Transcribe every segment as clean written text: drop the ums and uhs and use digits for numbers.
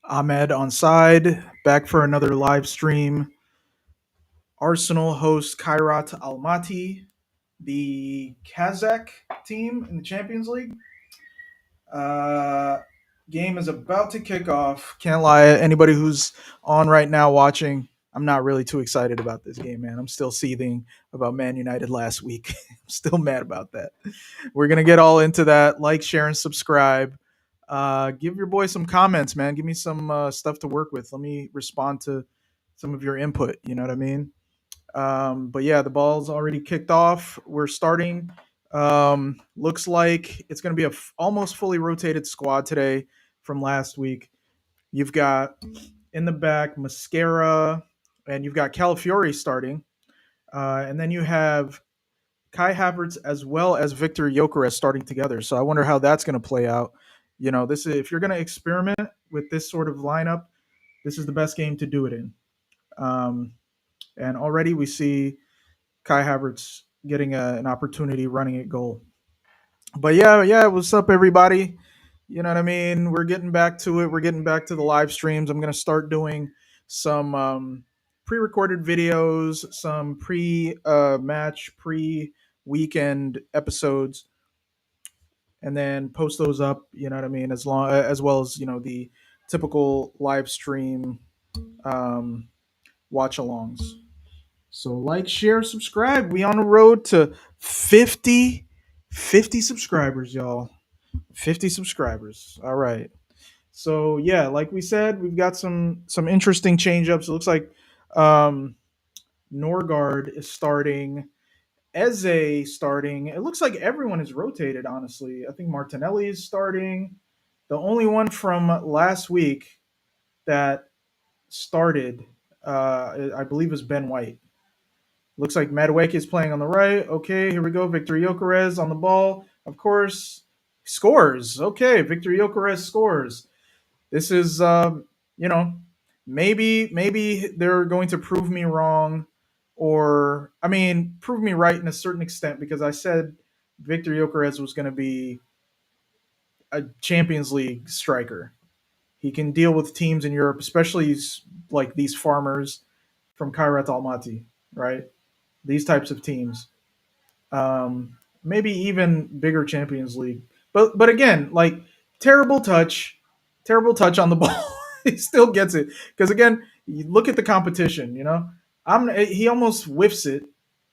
Ahmed on side, back for another live stream. Arsenal hosts Kairat Almaty, the Kazakh team in the Champions League. Uh, Game is about to kick off. Can't lie, anybody who's on right now watching, I'm not really too excited about this game, man. I'm still seething about Man United last week. I'm still mad about that. We're gonna get all into that. Like, share, and subscribe. Give your boy some comments, man. Give me some stuff to work with. Let me respond to some of your input. You know what I mean? But yeah, the ball's already kicked off. We're starting. Looks like it's going to be almost fully rotated squad today from last week. You've got in the back Mascara, and you've got Calafiori starting, and then you have Kai Havertz as well as Victor Gyökeres starting together. So I wonder how that's going to play out. You know, this is if you're going to experiment with this sort of lineup, this is the best game to do it in. Um, and already we see Kai Havertz getting an opportunity running at goal. But yeah, what's up, everybody? You know what I mean? We're getting back to it. We're getting back to the live streams. I'm going to start doing some pre-recorded videos, some pre-match, pre-weekend episodes, and then post those up. You know what I mean? As well as the typical live stream um, watch-alongs. So like, share, subscribe. We on the road to 50 subscribers, y'all. 50 subscribers. All right. So yeah, like we said, we've got some interesting change ups. It looks like um Norgard is starting, Eze starting. It looks like everyone is rotated, honestly. I think Martinelli is starting. The only one from last week that started, I believe, is Ben White. Looks like Madueke is playing on the right. Okay, here we go. Victor Gyökeres on the ball. Of course, scores. Okay, Victor Gyökeres scores. This is, you know, maybe they're going to prove me wrong, or I mean, prove me right in a certain extent because I said Victor Gyökeres was going to be a Champions League striker. He can deal with teams in Europe, especially like these farmers from Kairat Almaty, right? These types of teams. Maybe even bigger Champions League. But again, like terrible touch on the ball. He still gets it because again, you look at the competition. He almost whiffs it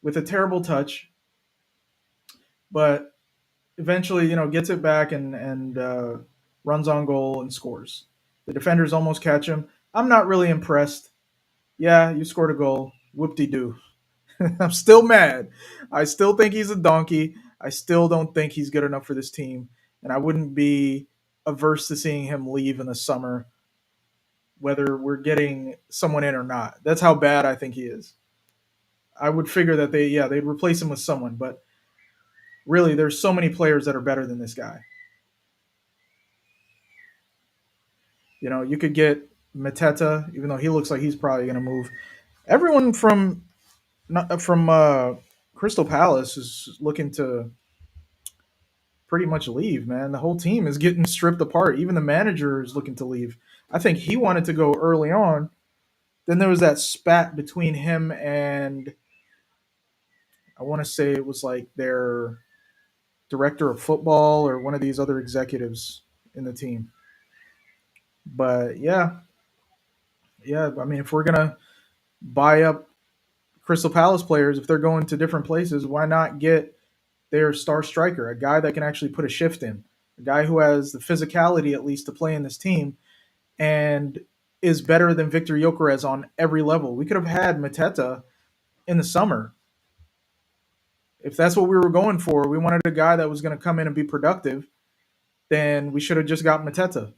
with a terrible touch, but eventually gets it back and runs on goal and scores. The defenders almost catch him. I'm not really impressed. Yeah, you scored a goal. Whoop de doo. I'm still mad. I still think he's a donkey. I still don't think he's good enough for this team, and I wouldn't be averse to seeing him leave in the summer, whether we're getting someone in or not. That's how bad I think he is. I would figure that they'd replace him with someone, but really, there's so many players that are better than this guy. You could get Mateta, even though he looks like he's probably going to move. Everyone from Crystal Palace is looking to pretty much leave, man. The whole team is getting stripped apart. Even the manager is looking to leave. I think he wanted to go early on. Then there was that spat between him and I want to say it was like their director of football or one of these other executives in the team. But yeah. I mean, if we're gonna buy up Crystal Palace players, if they're going to different places, why not get their star striker, a guy that can actually put a shift in, a guy who has the physicality at least to play in this team and is better than Victor Gyökeres on every level. We could have had Mateta in the summer. If that's what we were going for, we wanted a guy that was going to come in and be productive, then we should have just got Mateta,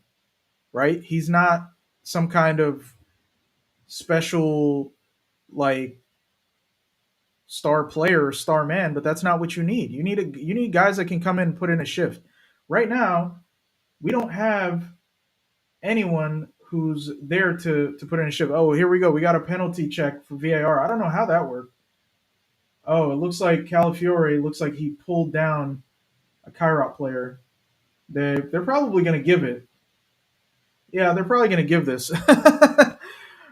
right? He's not some kind of special, like, star player or star man, but that's not what you need. You need guys that can come in and put in a shift. Right now, we don't have anyone who's there to put in a shift. Oh, here we go. We got a penalty check for VAR. I don't know how that worked. Oh, it looks like Calafiore looks like he pulled down a Kairat player. They're probably going to give it. Yeah, they're probably going to give this.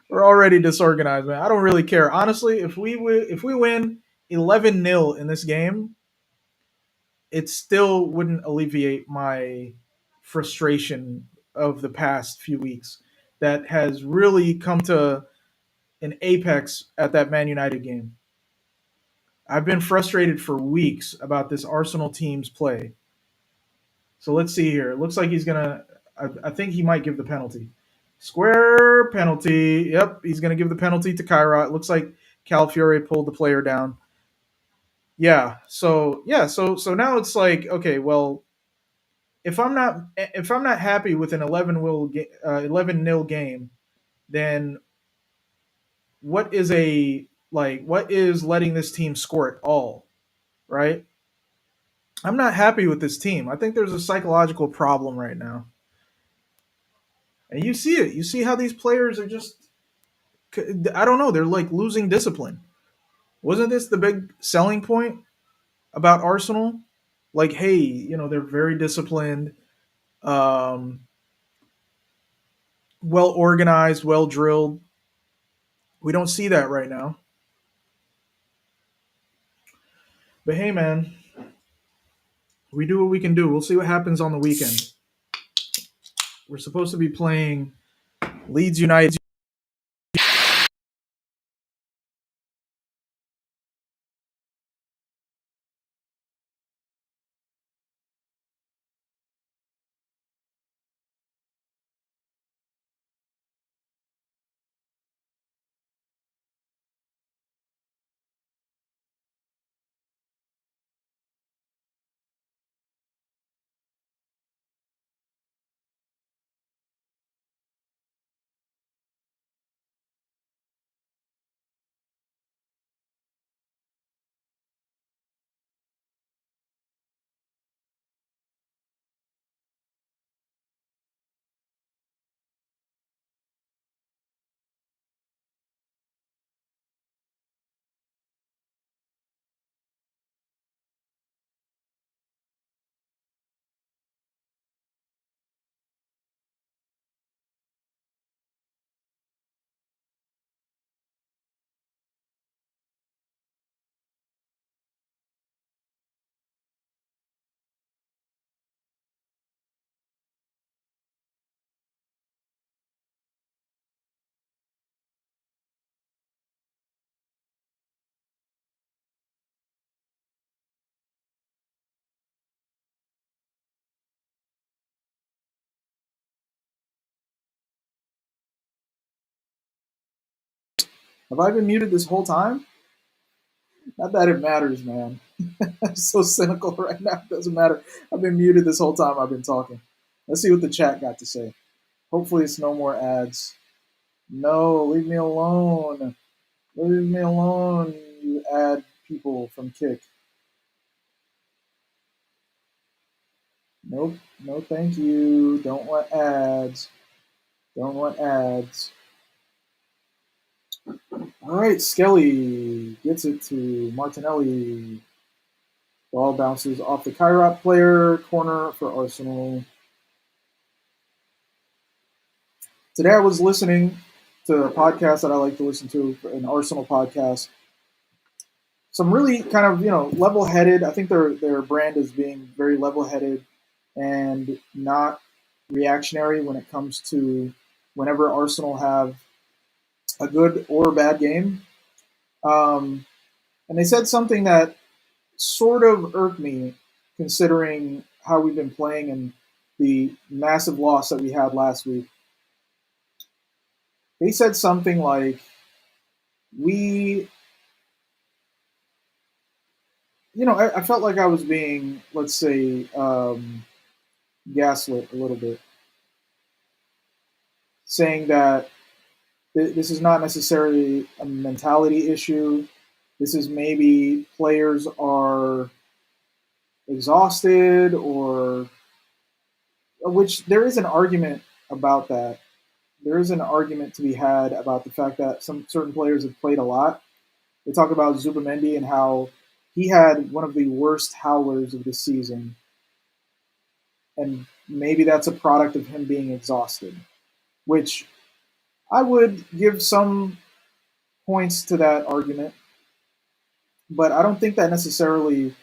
We're already disorganized, man. I don't really care. Honestly, if we win 11-0 in this game, it still wouldn't alleviate my frustration of the past few weeks that has really come to an apex at that Man United game. I've been frustrated for weeks about this Arsenal team's play. So let's see here. It looks like he's gonna. I think he might give the penalty. Square penalty. Yep, he's gonna give the penalty to Kairat. It looks like Calafiore pulled the player down. So now it's like, okay, well, if I'm not happy with an 11 nil game, then what is letting this team score at all, right? I'm not happy with this team. I think there's a psychological problem right now. And you see it. You see how these players are just, I don't know, they're like losing discipline. Wasn't this the big selling point about Arsenal? Like, hey, they're very disciplined, um, well organized, well drilled. We don't see that right now. But hey, man, we do what we can do. We'll see what happens on the weekend. We're supposed to be playing Leeds United. Have I been muted this whole time? Not that it matters, man. I'm so cynical right now. It doesn't matter. I've been muted this whole time I've been talking. Let's see what the chat got to say. Hopefully, it's no more ads. No, leave me alone. Leave me alone, you ad people from Kick. Nope. No, thank you. Don't want ads. Don't want ads. All right, Skelly gets it to Martinelli. Ball bounces off the Kairat player. Corner for Arsenal. Today I was listening to a podcast that I like to listen to, an Arsenal podcast. Some really kind of level-headed. I think their brand is being very level-headed and not reactionary when it comes to whenever Arsenal have a good or bad game. And they said something that sort of irked me, considering how we've been playing and the massive loss that we had last week. They said something like, we, I felt like I was being, let's say, gaslit a little bit, saying that this is not necessarily a mentality issue. This is maybe players are exhausted, or which there is an argument about that. There is an argument to be had about the fact that some certain players have played a lot. They talk about Zubamendi and how he had one of the worst howlers of the season, and maybe that's a product of him being exhausted. which I would give some points to that argument, but I don't think that necessarily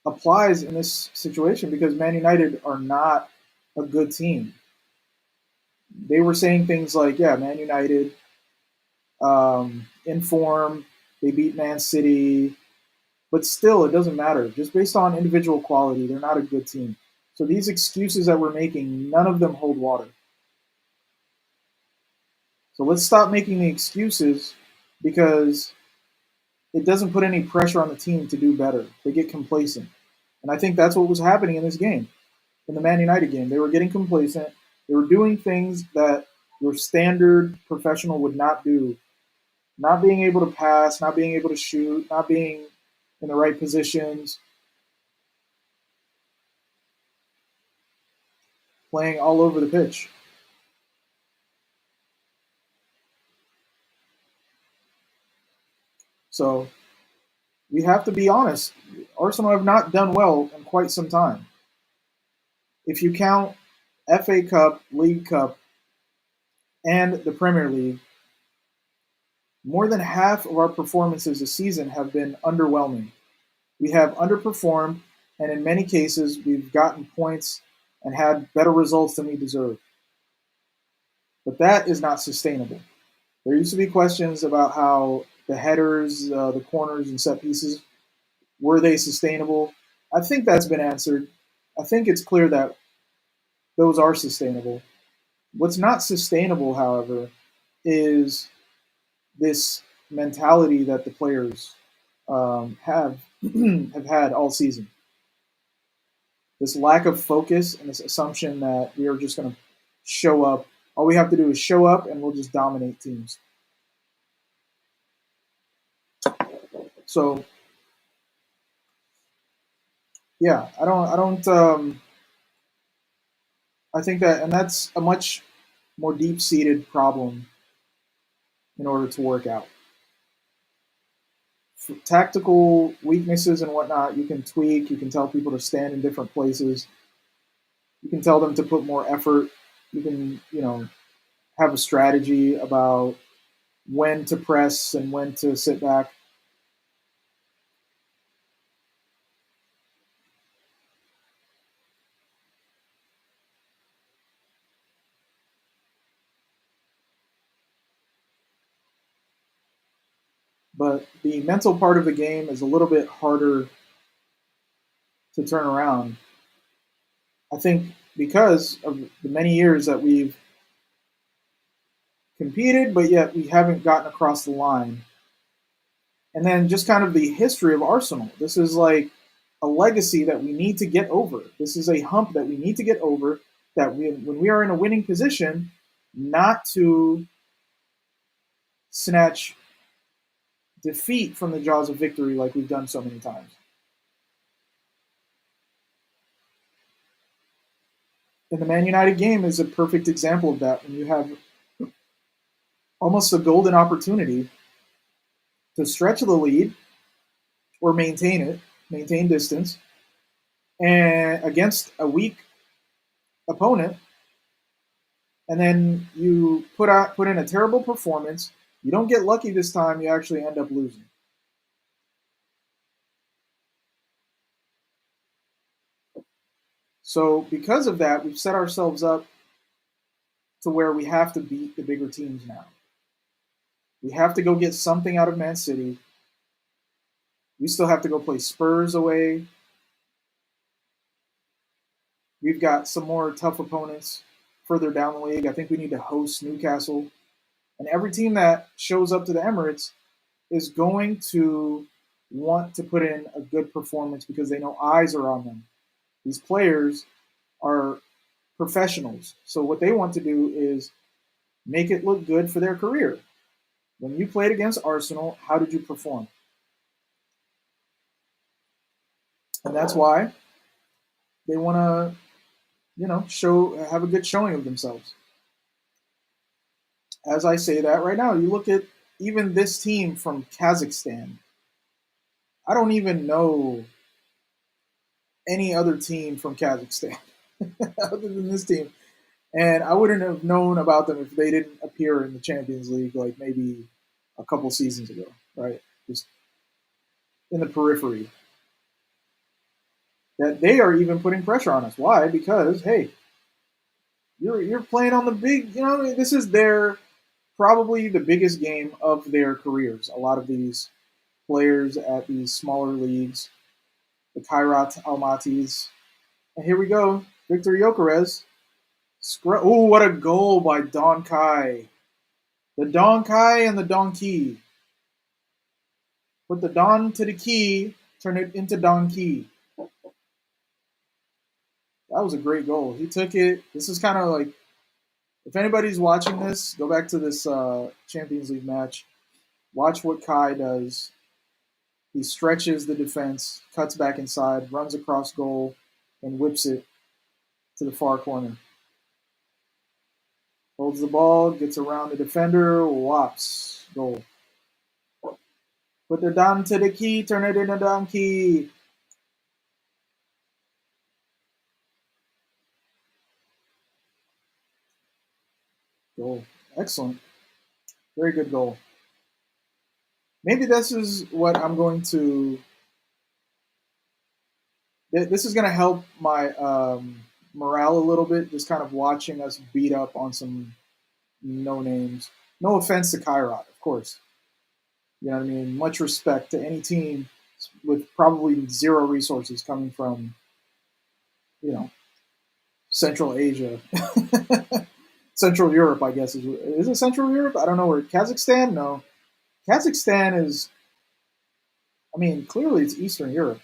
applies in this situation because Man United are not a good team. They were saying things like, yeah, Man United in form, they beat Man City, but still, it doesn't matter. Just based on individual quality, they're not a good team. So these excuses that we're making, none of them hold water. So let's stop making the excuses because it doesn't put any pressure on the team to do better. They get complacent. And I think that's what was happening in this game, in the Man United game. They were getting complacent. They were doing things that your standard professional would not do. Not being able to pass, not being able to shoot, not being in the right positions, playing all over the pitch. So we have to be honest. Arsenal have not done well in quite some time. If you count FA Cup, League Cup, and the Premier League, more than half of our performances this season have been underwhelming. We have underperformed, and in many cases, we've gotten points and had better results than we deserve. But that is not sustainable. There used to be questions about how the headers, the corners, and set pieces were they sustainable? I think that's been answered. I think it's clear that those are sustainable. What's not sustainable, however, is this mentality that the players have have had all season. This lack of focus and this assumption that we are just going to show up. All we have to do is show up, and we'll just dominate teams. So yeah, I don't. I think that, and that's a much more deep-seated problem in order to work out. For tactical weaknesses and whatnot, you can tweak. You can tell people to stand in different places. You can tell them to put more effort. You can, have a strategy about when to press and when to sit back. But the mental part of the game is a little bit harder to turn around. I think because of the many years that we've competed, but yet we haven't gotten across the line. And then just kind of the history of Arsenal. This is like a legacy that we need to get over. This is a hump that we need to get over. That when we are in a winning position, not to snatch defeat from the jaws of victory like we've done so many times. And the Man United game is a perfect example of that. When you have almost a golden opportunity to stretch the lead or maintain it, maintain distance, and against a weak opponent, and then you put in a terrible performance. You don't get lucky this time. You actually end up losing. So because of that, we've set ourselves up to where we have to beat the bigger teams now. We have to go get something out of Man City. We still have to go play Spurs away. We've got some more tough opponents further down the league. I think we need to host Newcastle. And every team that shows up to the Emirates is going to want to put in a good performance because they know eyes are on them. These players are professionals. So what they want to do is make it look good for their career. When you played against Arsenal, how did you perform? And that's why they want to, have a good showing of themselves. As I say that right now, you look at even this team from Kazakhstan. I don't even know any other team from Kazakhstan other than this team. And I wouldn't have known about them if they didn't appear in the Champions League like maybe a couple seasons ago, right? Just in the periphery. That they are even putting pressure on us. Why? Because hey, you're playing on the big. This is their probably the biggest game of their careers. A lot of these players at these smaller leagues, the Kairat Almatys. And here we go, Victor Gyökeres. Oh, what a goal by Don Kai. The Don Kai and the Donkey. Put the Don to the key, turn it into Don Key. That was a great goal. He took it. This is kind of like, if anybody's watching this, go back to this Champions League match. Watch what Kai does. He stretches the defense, cuts back inside, runs across goal, and whips it to the far corner. Holds the ball, gets around the defender, whops, goal. Put the Don to the key, turn it into Donkey. Goal. Excellent. Very good goal. Maybe this is what I'm going to. This is going to help my morale a little bit, just kind of watching us beat up on some no names. No offense to Kairat, of course. You know what I mean? Much respect to any team with probably zero resources coming from, you know, Central Asia. Central Europe, I guess. Is it Central Europe? I don't know where. Kazakhstan? No. Kazakhstan is, I mean, clearly it's Eastern Europe.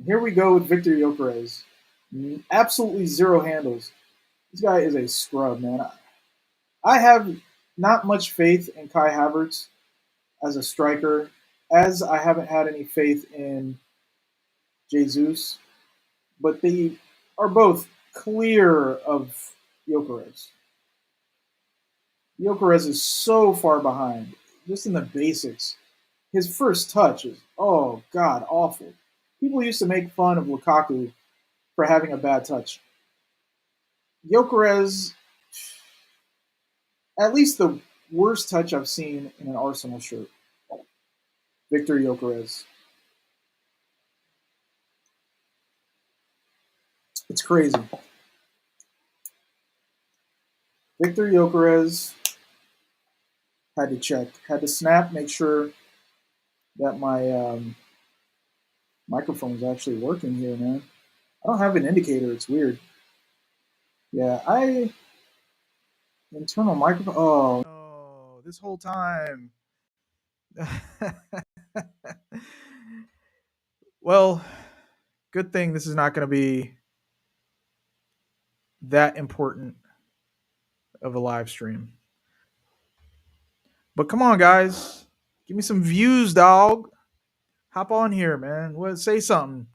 Here we go with Victor Gyökeres. Absolutely zero handles. This guy is a scrub, man. I have not much faith in Kai Havertz as a striker, as I haven't had any faith in Jesus, but they are both clear of Gyökeres. Gyökeres is so far behind, just in the basics. His first touch is, oh, God, awful. People used to make fun of Lukaku for having a bad touch. Gyökeres, at least the worst touch I've seen in an Arsenal shirt. Victor Gyökeres. It's crazy. Victor Gyökeres had to check, had to snap, make sure that my microphone is actually working here, man. I don't have an indicator. It's weird. Yeah, internal microphone. Oh no! This whole time. Well, good thing this is not going to be that important of a live stream. But come on, guys, give me some views, dog. Hop on here, man. Say something.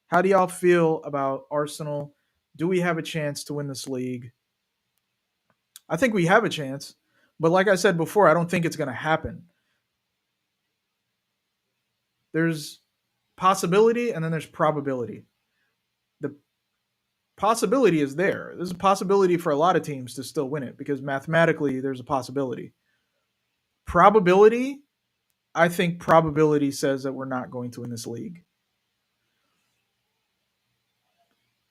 How do y'all feel about Arsenal? Do we have a chance to win this league? I think we have a chance, but like I said before, I don't think it's going to happen. There's possibility and then there's probability. The possibility is there. There's a possibility for a lot of teams to still win it because mathematically there's a possibility. Probability, I think probability says that we're not going to win this league.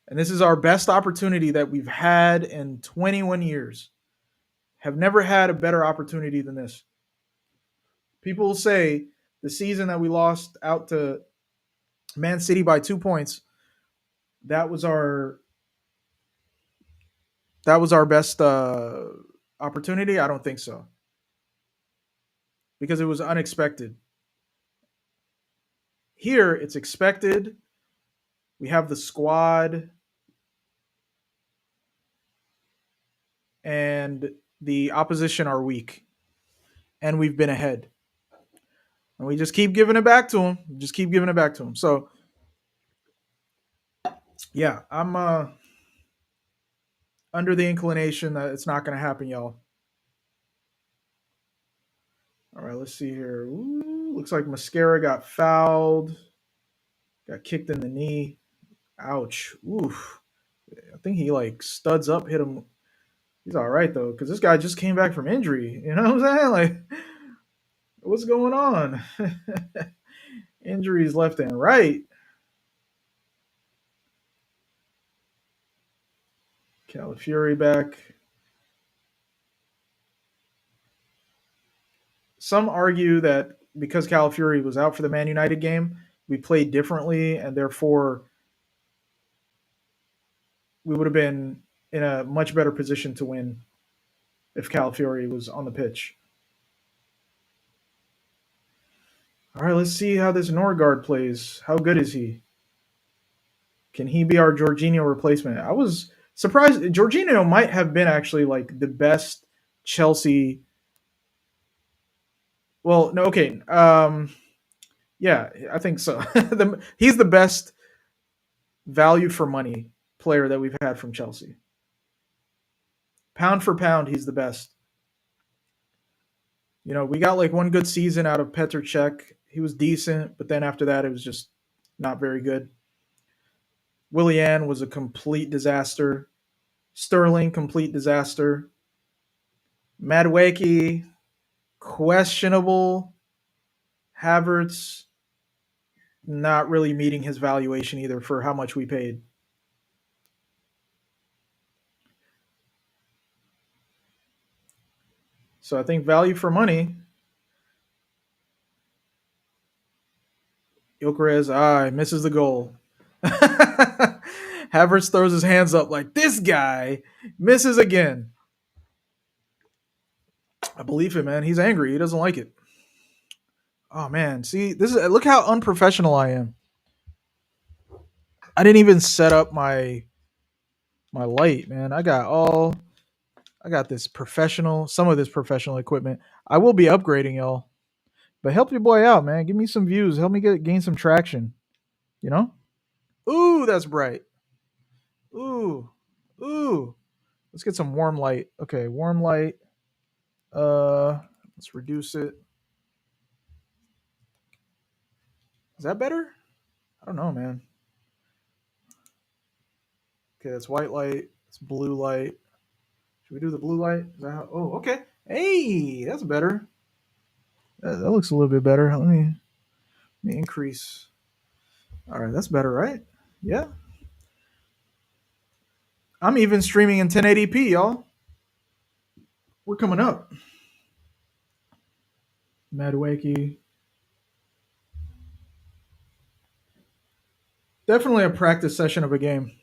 And this is our best opportunity that we've had in 21 years. Have never had a better opportunity than this. People will say the season that we lost out to Man City by 2 points, that was our best opportunity. I don't think so, because it was unexpected. Here, it's expected. We have the squad, and the opposition are weak, and we've been ahead, and we just keep giving it back to them. Just keep giving it back to them. So, yeah, I'm under the inclination that it's not going to happen, y'all. All right, let's see here. Ooh, looks like Mascara got fouled. Got kicked in the knee. Ouch. Oof. I think he like studs up, hit him. He's all right though, because this guy just came back from injury. You know what I'm saying? Like, what's going on? Injuries left and right. Calafiori back. Some argue that because Calafiori was out for the Man United game, we played differently, and therefore we would have been in a much better position to win if Calafiori was on the pitch. All right, let's see how this Norgard plays. How good is he? Can he be our Jorginho replacement? I was surprised. Jorginho might have been actually like the best Chelsea. Well, no, okay. Yeah, I think so. He's the best value for money player that we've had from Chelsea. Pound for pound, he's the best. You know, we got like one good season out of Petr Cech. He was decent, but then after that, it was just not very good. Willian was a complete disaster. Sterling, complete disaster. Madweki, questionable. Havertz, not really meeting his valuation either for how much we paid. So I think value for money. Gyökeres, misses the goal. Havertz throws his hands up like this guy misses again. I believe him, man. He's angry. He doesn't like it. Oh man, see, this is look how unprofessional I am. I didn't even set up my light, man. I got this professional, some of this professional equipment. I will be upgrading y'all. But help your boy out, man. Give me some views. Help me gain some traction. You know? Ooh, that's bright. Ooh. Ooh. Let's get some warm light. Okay, warm light. Let's reduce it. Is that better? I don't know, man. Okay, that's white light. It's blue light. Should we do the blue light? Oh, okay. Hey, that's better. That looks a little bit better. Let me increase. All right, that's better, right? Yeah. I'm even streaming in 1080p, y'all. We're coming up. Madweki. Definitely a practice session of a game.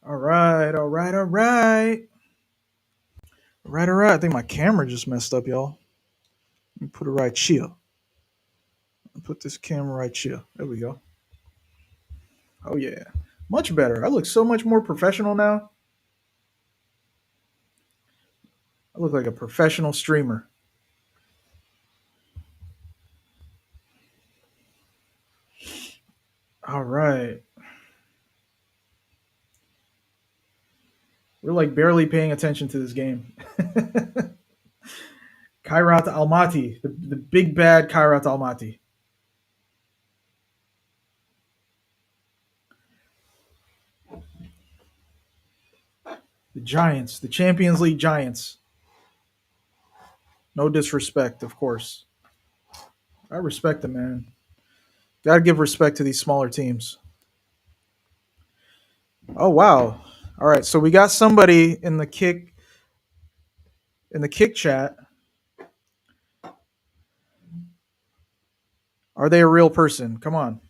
All right, all right, all right. All right, all right. I think my camera just messed up, y'all. Let me put it right here. Put this camera right here. There we go. Oh, yeah. Much better. I look so much more professional now. I look like a professional streamer. All right. We're like barely paying attention to this game. Kairat Almaty, the big bad Kairat Almaty. The Giants, the Champions League Giants. No disrespect, of course. I respect them, man. Gotta give respect to these smaller teams. Oh wow. All right, so we got somebody in the kick chat. Are they a real person? Come on.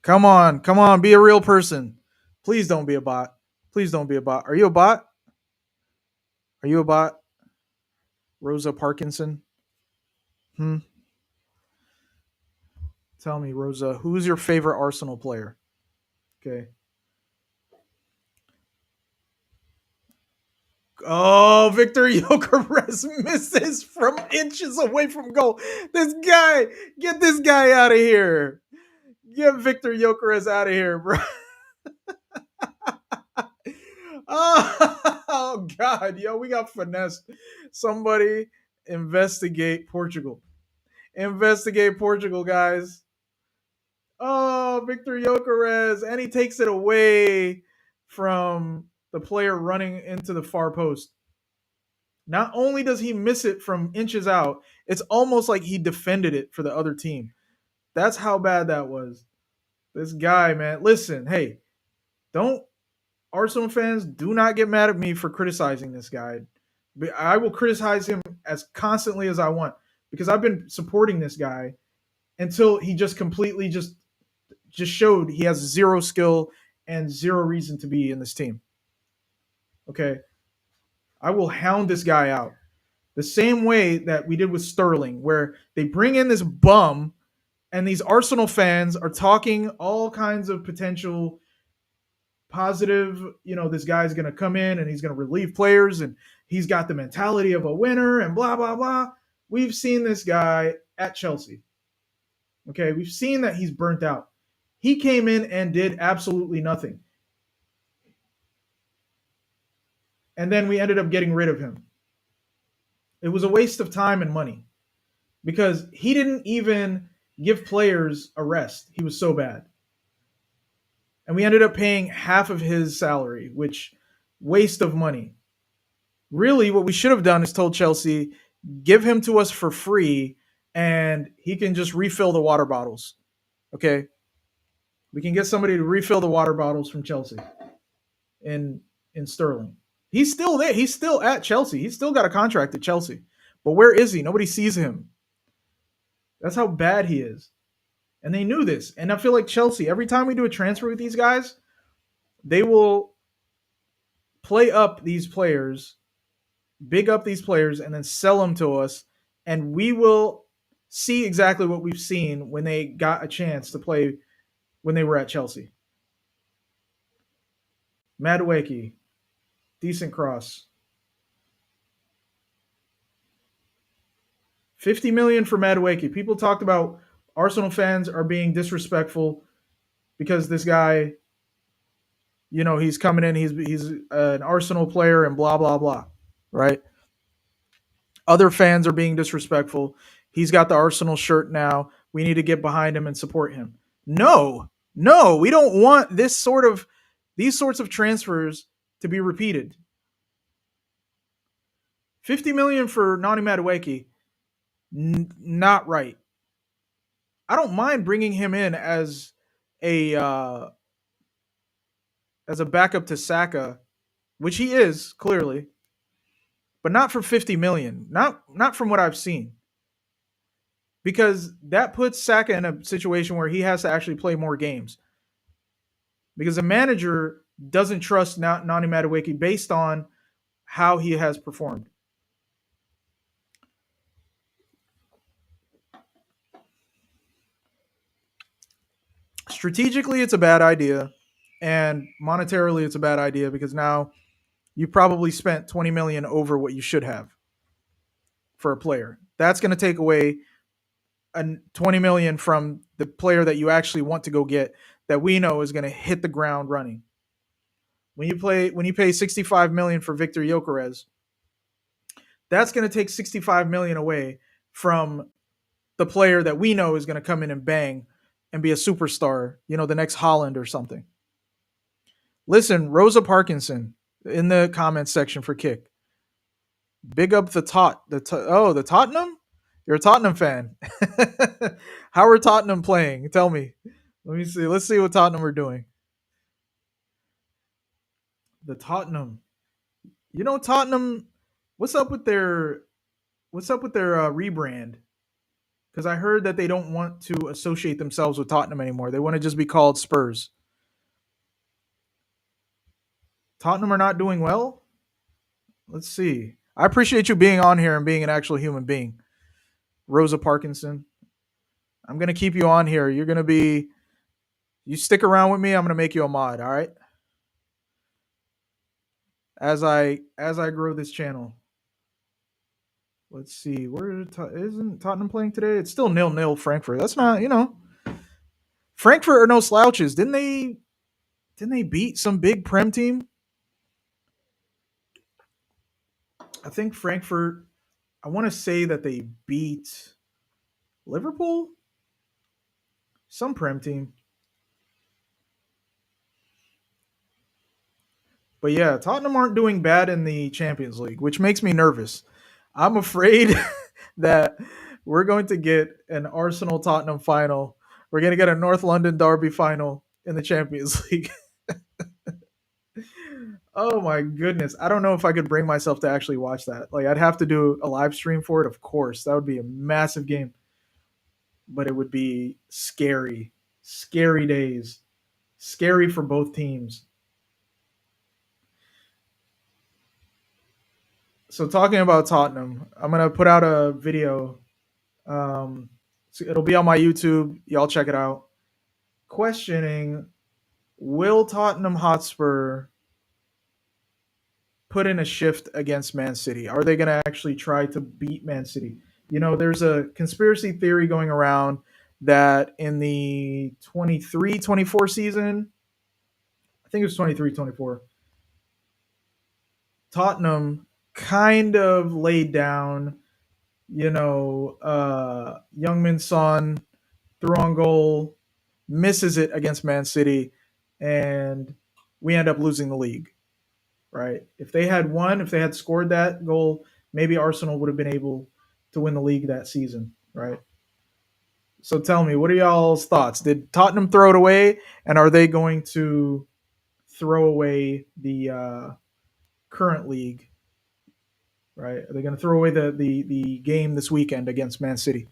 Come on. Come on, be a real person. Please don't be a bot. Please don't be a bot. Are you a bot? Are you a bot? Rosa Parkinson? Hmm. Tell me, Rosa, who's your favorite Arsenal player? Okay. Oh, Victor Yokeres misses from inches away from goal. This guy, get this guy out of here. Get Victor Yokeres out of here, bro. Oh, God, yo, we got finessed. Somebody Investigate Portugal. Investigate Portugal, guys. Oh, Victor Gyökeres, and he takes it away from the player running into the far post. Not only does he miss it from inches out, it's almost like he defended it for the other team. That's how bad that was. This guy, man. Listen, hey, don't Arsenal fans do not get mad at me for criticizing this guy. I will criticize him as constantly as I want because I've been supporting this guy until he just completely just showed he has zero skill and zero reason to be in this team. Okay. I will hound this guy out. The same way that we did with Sterling, where they bring in this bum and these Arsenal fans are talking all kinds of potential positive, this guy's going to come in and he's going to relieve players and he's got the mentality of a winner and blah, blah, blah. We've seen this guy at Chelsea. Okay. We've seen that he's burnt out. He came in and did absolutely nothing. And then we ended up getting rid of him. It was a waste of time and money because he didn't even give players a rest. He was so bad. And we ended up paying half of his salary, which waste of money. Really, what we should have done is told Chelsea, give him to us for free and he can just refill the water bottles. Okay? We can get somebody to refill the water bottles from Chelsea in Sterling. He's still there. He's still at Chelsea. He's still got a contract at Chelsea. But where is he? Nobody sees him. That's how bad he is. And they knew this. And I feel like Chelsea, every time we do a transfer with these guys, they will play up these players, big up these players, and then sell them to us. And we will see exactly what we've seen when they got a chance to play when they were at Chelsea. Madueke, decent cross. 50 million for Madueke. People talked about Arsenal fans are being disrespectful because this guy, he's coming in, he's an Arsenal player and blah blah blah, right? Other fans are being disrespectful. He's got the Arsenal shirt now. We need to get behind him and support him. No, we don't want these sorts of transfers to be repeated. 50 million for Nani Madueke, not right. I don't mind bringing him in as a backup to Saka, which he is clearly, but not for 50 million. Not from what I've seen. Because that puts Saka in a situation where he has to actually play more games. Because the manager doesn't trust Nani Madueke based on how he has performed. Strategically, it's a bad idea. And monetarily, it's a bad idea because now you probably spent 20 million over what you should have for a player. That's going to take away 20 million from the player that you actually want to go get that we know is going to hit the ground running. When you pay 65 million for Victor Gyökeres, that's going to take 65 million away from the player that we know is going to come in and bang and be a superstar, the next Holland or something. Listen, Rosa Parkinson in the comments section for Kick. Big up the Tottenham? You're a Tottenham fan. How are Tottenham playing? Tell me. Let me see. Let's see what Tottenham are doing. The Tottenham. Tottenham. What's up with their rebrand? Because I heard that they don't want to associate themselves with Tottenham anymore. They want to just be called Spurs. Tottenham are not doing well? Let's see. I appreciate you being on here and being an actual human being. Rosa Parkinson. I'm going to keep you on here. You stick around with me, I'm going to make you a mod, all right? As I grow this channel. Let's see. Isn't Tottenham playing today? It's still 0-0 Frankfurt. That's not, Frankfurt are no slouches. Didn't they beat some big Prem team? I think Frankfurt I want to say that they beat Liverpool, some Prem team. But yeah, Tottenham aren't doing bad in the Champions League, which makes me nervous. I'm afraid that we're going to get an Arsenal Tottenham final. We're going to get a North London Derby final in the Champions League. Oh my goodness. I don't know if I could bring myself to actually watch that. Like, I'd have to do a live stream for it, of course. That would be a massive game, but it would be scary. Scary days. Scary for both teams. So talking about Tottenham, I'm gonna put out a video. So it'll be on my YouTube. Y'all check it out. Questioning: will Tottenham Hotspur put in a shift against Man City? Are they gonna actually try to beat Man City? You know, there's a conspiracy theory going around that in the 23-24 season, I think it was 23-24, Tottenham kind of laid down, Youngmin Son threw on goal, misses it against Man City, and we end up losing the league, right? If they had won, if they had scored that goal, maybe Arsenal would have been able to win the league that season, right? So tell me, what are y'all's thoughts? Did Tottenham throw it away, and are they going to throw away the current league? Right? Are they going to throw away the game this weekend against Man City?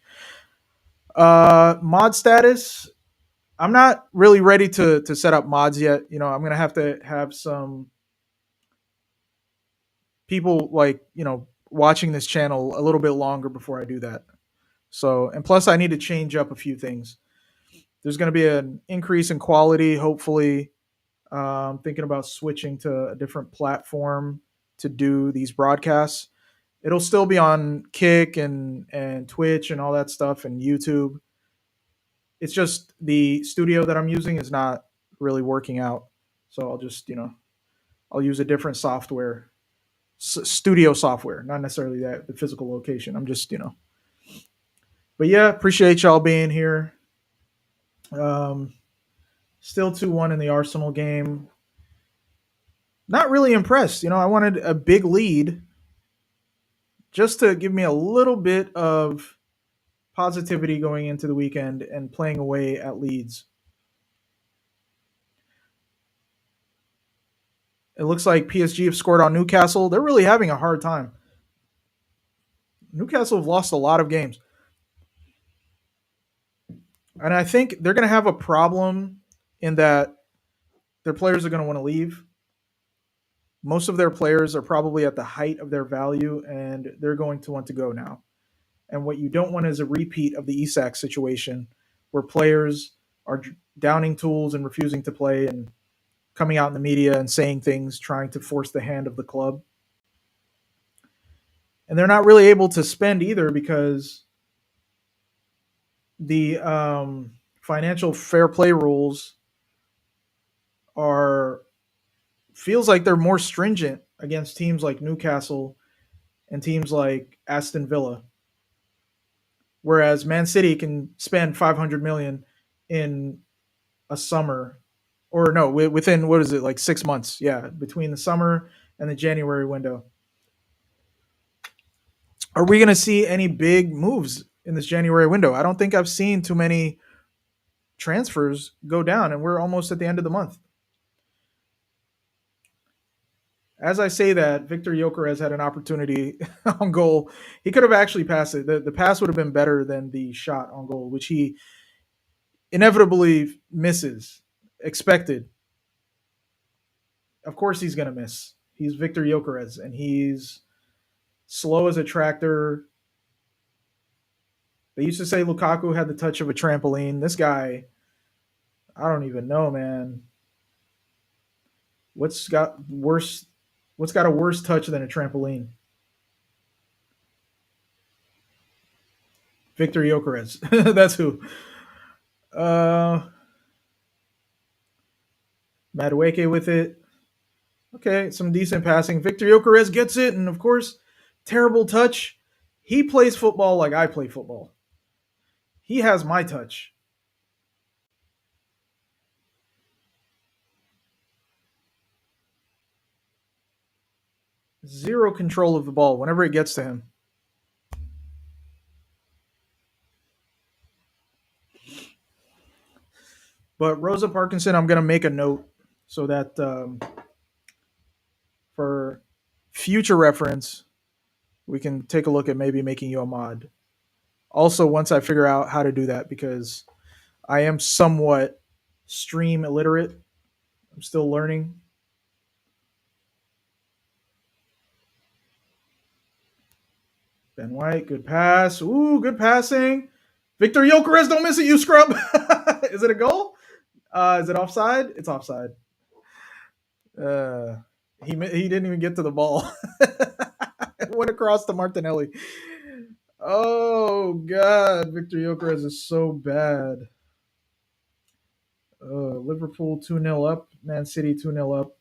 Mod status. I'm not really ready to set up mods yet. You know, I'm gonna have to have some people like watching this channel a little bit longer before I do that. So, and plus, I need to change up a few things. There's going to be an increase in quality, hopefully. Thinking about switching to a different platform to do these broadcasts. It'll still be on Kick and Twitch and all that stuff and YouTube. It's just the studio that I'm using is not really working out. So I'll just, I'll use a different software, studio software, not necessarily the physical location. I'm just, but yeah, appreciate y'all being here. Um, Still 2-1 in the Arsenal game. Not really impressed. I wanted a big lead just to give me a little bit of positivity going into the weekend and playing away at Leeds. It looks like PSG have scored on Newcastle. They're really having a hard time. Newcastle have lost a lot of games. And I think they're going to have a problem in that their players are going to want to leave. Most of their players are probably at the height of their value, and they're going to want to go now. And what you don't want is a repeat of the Isak situation where players are downing tools and refusing to play and coming out in the media and saying things, trying to force the hand of the club. And they're not really able to spend either because the financial fair play rules are feels like they're more stringent against teams like Newcastle and teams like Aston Villa, whereas Man City can spend 500 million in a summer, or no, within what is it, like 6 months? Yeah, between the summer and the January window. Are we going to see any big moves in this January window? I don't think I've seen too many transfers go down, and we're almost at the end of the month. As I say that, Victor Gyökeres had an opportunity on goal. He could have actually passed it. The pass would have been better than the shot on goal, which he inevitably misses. Expected. Of course he's going to miss. He's Victor Gyökeres, and he's slow as a tractor. They used to say Lukaku had the touch of a trampoline. This guy, I don't even know, man. What's got worse? What's got a worse touch than a trampoline? Victor Gyökeres. That's who. Uh, Madueke with it. Okay, some decent passing. Victor Gyökeres gets it, and of course, terrible touch. He plays football like I play football. He has my touch. Zero control of the ball whenever it gets to him. But Rosa Parkinson, I'm going to make a note so that for future reference, we can take a look at maybe making you a mod. Also, once I figure out how to do that, because I am somewhat stream illiterate, I'm still learning. Ben White, good pass. Ooh, good passing. Victor Yokeres, don't miss it, you scrub. Is it a goal? Is it offside? It's offside. Uh, he didn't even get to the ball. It went across to Martinelli. Oh God, Victor Yokeres is so bad. Liverpool 2-0 up. Man City 2-0 up.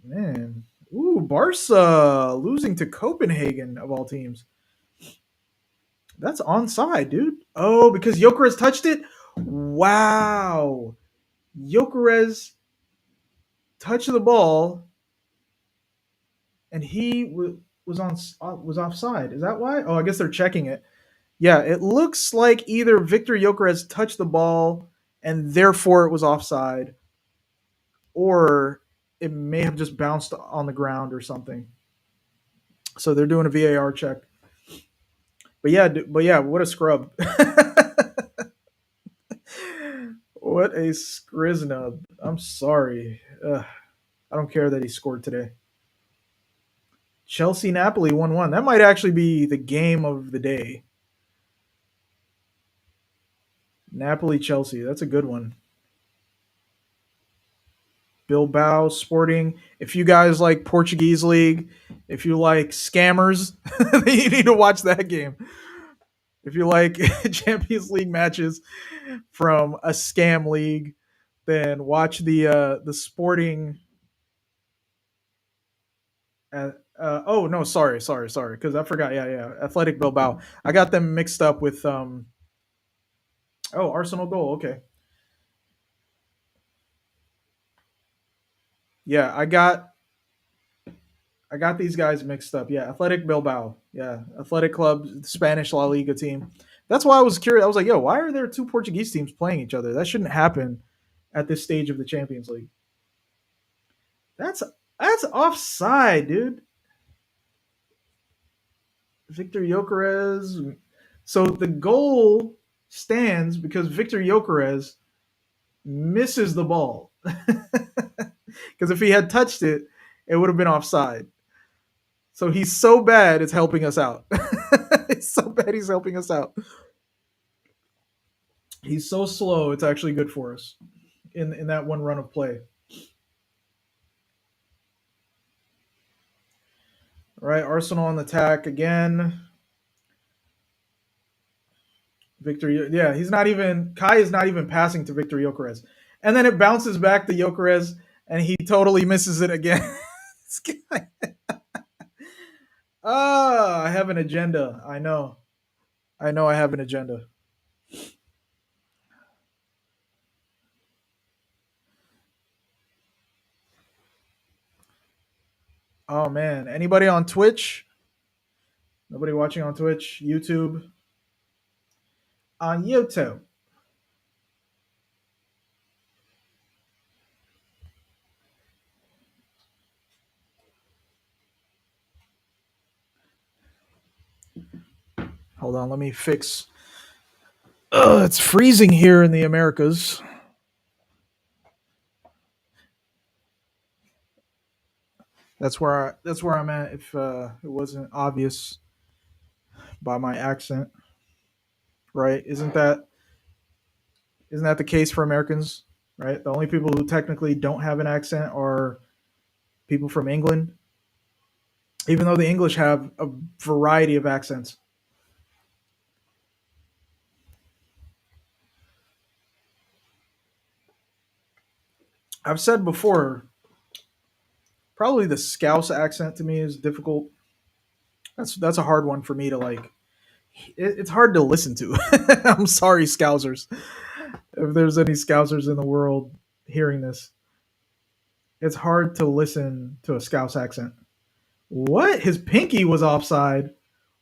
Man. Ooh, Barca losing to Copenhagen of all teams. That's onside, dude. Oh, because Jokeres touched it? Wow. Jokeres touched the ball and was offside. Is that why? Oh, I guess they're checking it. Yeah, it looks like either Victor Jokeres touched the ball and therefore it was offside, or it may have just bounced on the ground or something. So they're doing a VAR check. But yeah, what a scrub. What a scriznub. I'm sorry. I don't care that he scored today. Chelsea Napoli 1-1. That might actually be the game of the day. Napoli Chelsea. That's a good one. Bilbao Sporting. If you guys like Portuguese league, if you like scammers, you need to watch that game. If you like Champions League matches from a scam league, then watch the Sporting. Oh no, sorry, because I forgot. Yeah, Athletic Bilbao. I got them mixed up with Oh, Arsenal goal. Okay, yeah, I got these guys mixed up. Yeah, Athletic Bilbao. Yeah, Athletic Club, Spanish La Liga team. That's why I was curious. I was like, yo, why are there two Portuguese teams playing each other? That shouldn't happen at this stage of the Champions League. That's that's offside, dude. Victor Jokeres. So the goal stands because Victor Jokeres misses the ball. Because if he had touched it, it would have been offside. So he's so bad, it's helping us out. It's so bad, he's helping us out. He's so slow, it's actually good for us in that one run of play. All right, Arsenal on the attack again. Victor, yeah, he's not even Kai is not even passing to Victor Jokeres, and then it bounces back to Jokeres, and he totally misses it again. I have an agenda. I know. I have an agenda. Oh man, anybody on Twitch? Nobody watching on Twitch, YouTube, on YouTube. Hold on, let me fix. It's freezing here in the Americas. That's where I'm at. If it wasn't obvious by my accent, right? Isn't that the case for Americans? Right, the only people who technically don't have an accent are people from England, even though the English have a variety of accents. I've said before, probably the Scouse accent to me is difficult. That's a hard one for me to like. It's hard to listen to. I'm sorry, Scousers. If there's any Scousers in the world hearing this, it's hard to listen to a Scouse accent. What? His pinky was offside.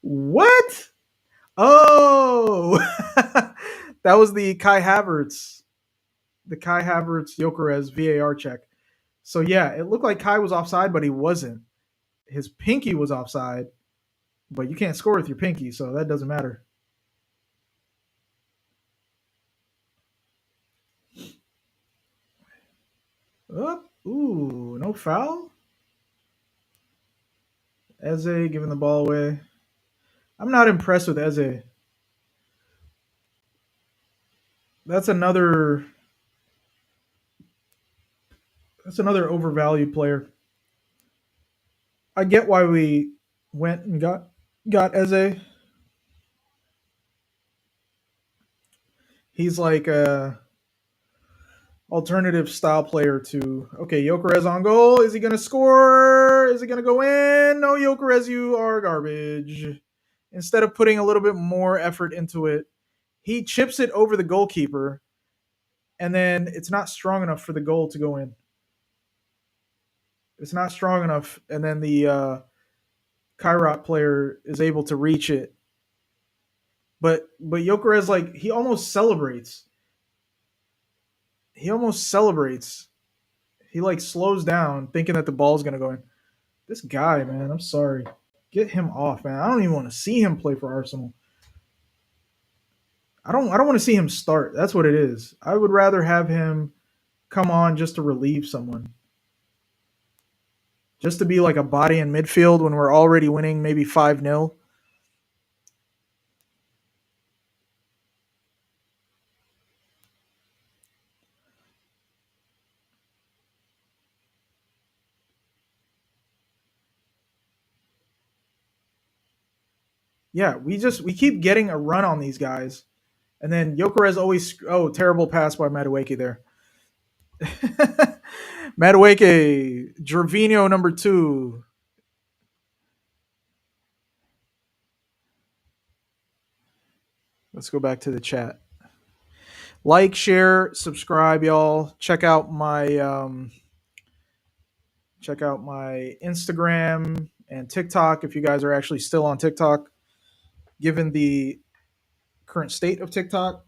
What? Oh, that was the Kai Havertz Jokeres VAR check. So yeah, it looked like Kai was offside, but he wasn't. His pinky was offside, but you can't score with your pinky, so that doesn't matter. Oh, ooh, no foul. Eze giving the ball away. I'm not impressed with Eze. That's another that's another overvalued player. I get why we went and got Eze. He's like a alternative style player to okay, Jokeres on goal. Is he gonna score? Is it gonna go in? No, Jokeres, you are garbage. Instead of putting a little bit more effort into it, he chips it over the goalkeeper, and then it's not strong enough for the goal to go in. It's not strong enough, and then the Kairat player is able to reach it. But Jokeres, like, he almost celebrates. He almost celebrates. He like slows down, thinking that the ball's gonna go in. This guy, man, I'm sorry. Get him off, man. I don't even want to see him play for Arsenal. I don't want to see him start. That's what it is. I would rather have him come on just to relieve someone. Just to be like a body in midfield when we're already winning maybe 5-0. Yeah, we keep getting a run on these guys. And then Jokeres always terrible pass by Madueke there. Madueke, Gervinho number 2. Let's go back to the chat. Like, share, subscribe, y'all. Check out my Instagram and TikTok if you guys are actually still on TikTok. Given the current state of TikTok,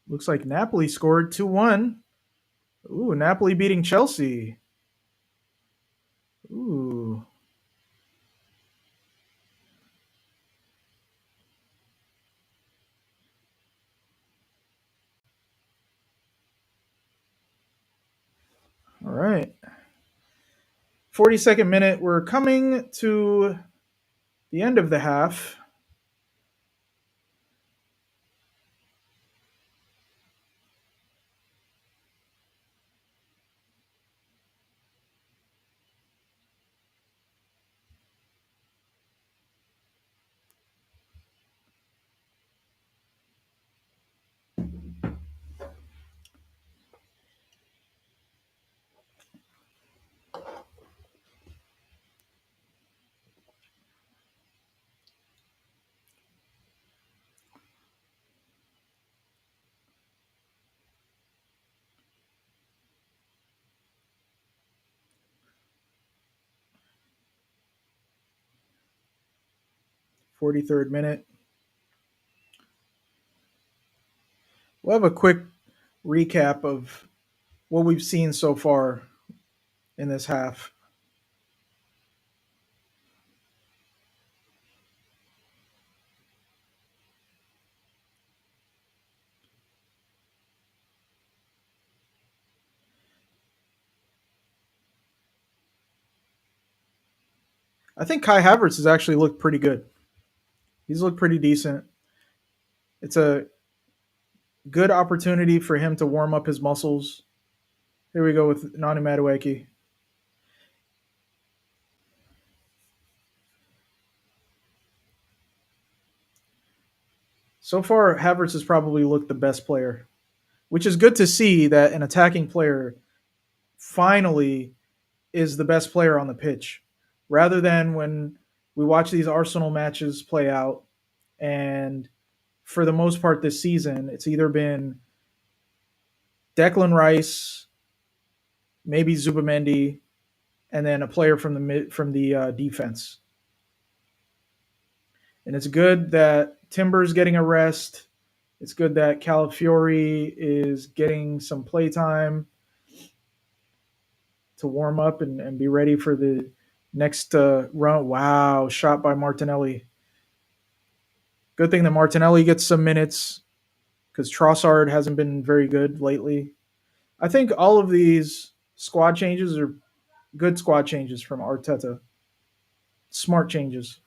looks like Napoli scored 2-1. Ooh, Napoli beating Chelsea. Ooh. All right. 42nd minute. We're coming to the end of the half. '43rd minute. We'll have a quick recap of what we've seen so far in this half. I think Kai Havertz has actually looked pretty good. He's looked pretty decent. It's a good opportunity for him to warm up his muscles. Here we go with Nani Madueke. So far, Havertz has probably looked the best player, which is good to see that an attacking player finally is the best player on the pitch, rather than when we watch these Arsenal matches play out. And for the most part this season, it's either been Declan Rice, maybe Zubamendi, and then a player from the defense. And it's good that Timber's getting a rest. It's good that Calafiori is getting some playtime to warm up and be ready for the next run. Wow, shot by Martinelli. Good thing that Martinelli gets some minutes because Trossard hasn't been very good lately. I think all of these squad changes are good squad changes from Arteta. Smart changes.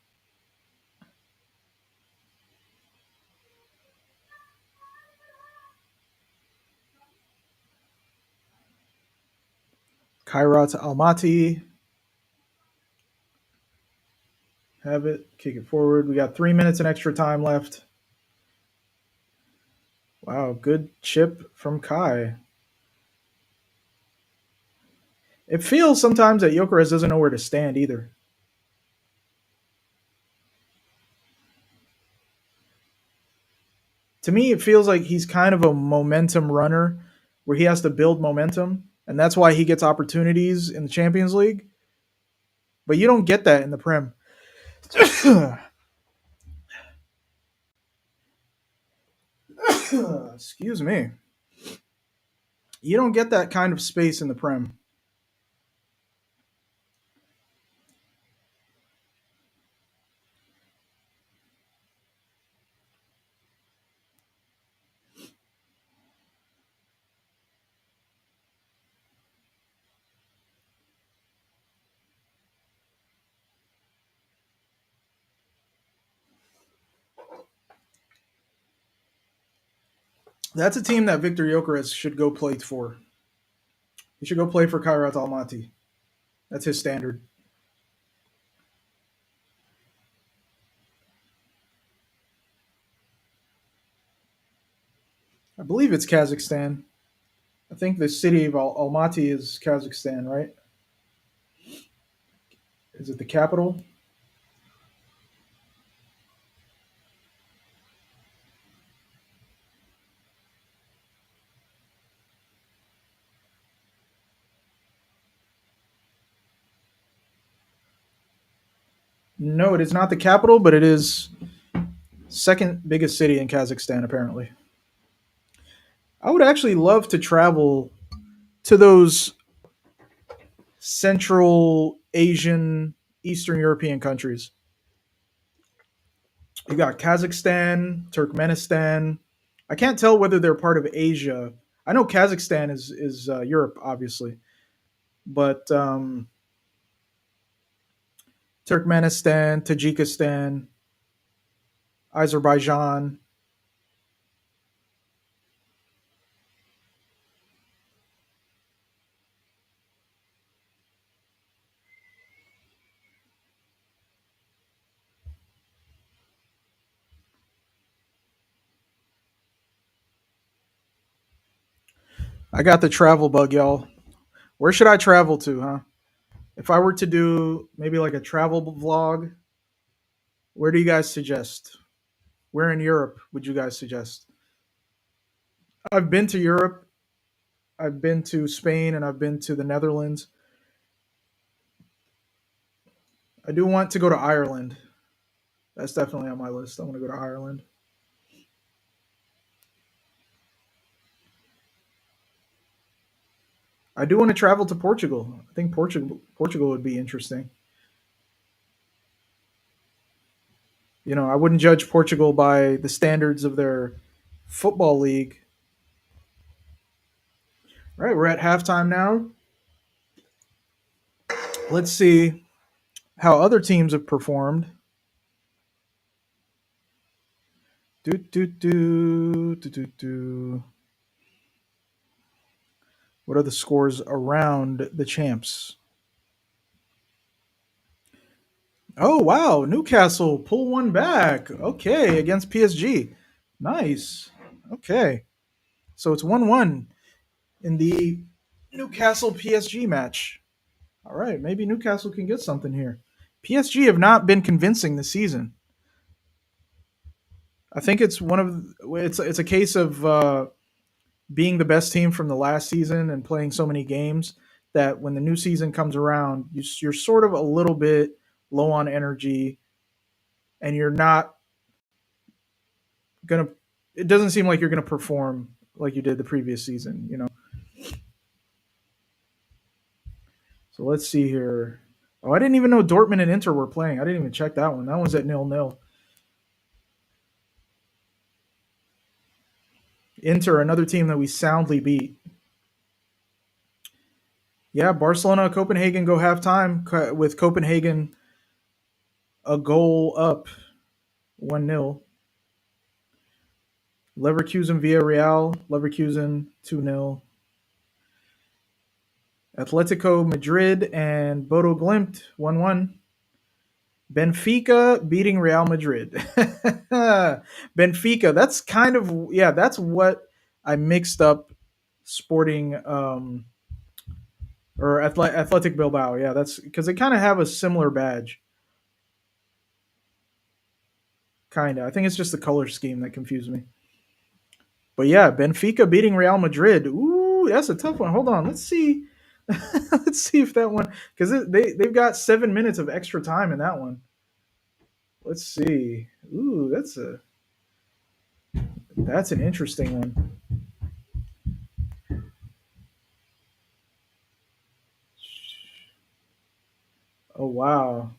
Kairat Almaty. Have it. Kick it forward. We got 3 minutes and extra time left. Wow, good chip from Kai. It feels sometimes that Jokeres doesn't know where to stand either. To me, it feels like he's kind of a momentum runner where he has to build momentum, and that's why he gets opportunities in the Champions League. But you don't get that in the Prem. Excuse me. You don't get that kind of space in the Prem. That's a team that Victor Jokeres should go play for. He should go play for Kairat Almaty. That's his standard. I believe it's Kazakhstan. I think the city of Almaty is Kazakhstan, right? Is it the capital? No, it is not the capital, but it is second biggest city in Kazakhstan, apparently. I would actually love to travel to those Central Asian, Eastern European countries. You got Kazakhstan, Turkmenistan. I can't tell whether they're part of Asia. I know Kazakhstan is Europe, obviously, but Turkmenistan, Tajikistan, Azerbaijan. I got the travel bug, y'all. Where should I travel to, huh? If I were to do maybe like a travel vlog, where do you guys suggest? Where in Europe would you guys suggest? I've been to Europe. I've been to Spain and I've been to the Netherlands. I do want to go to Ireland. That's definitely on my list. I want to go to Ireland. I do want to travel to Portugal. I think Portugal would be interesting. You know, I wouldn't judge Portugal by the standards of their football league. All right, we're at halftime now. Let's see how other teams have performed. Do do do do do do. What are the scores around the champs? Oh wow, Newcastle pull one back. Okay, against PSG. Nice. Okay. So it's 1-1 in the Newcastle PSG match. All right, maybe Newcastle can get something here. PSG have not been convincing this season. I think it's a case of being the best team from the last season and playing so many games that when the new season comes around, you're sort of a little bit low on energy, and you're not gonna. It doesn't seem like you're gonna perform like you did the previous season. So let's see here. Oh, I didn't even know Dortmund and Inter were playing. I didn't even check that one. That one's at 0-0. Inter, another team that we soundly beat. Yeah, Barcelona, Copenhagen go halftime with Copenhagen a goal up, 1-0. Leverkusen via Real, Leverkusen 2-0. Atletico Madrid and Bodo Glimt 1-1. Benfica beating Real Madrid. Benfica, that's kind of, yeah, that's what I mixed up Sporting or Athletic Bilbao. Yeah, that's because they kind of have a similar badge. Kind of. I think it's just the color scheme that confused me. But yeah, Benfica beating Real Madrid. Ooh, that's a tough one. Hold on, let's see. Let's see if that one, because they've got 7 minutes of extra time in that one. Let's see. Ooh, that's an interesting one. Oh wow.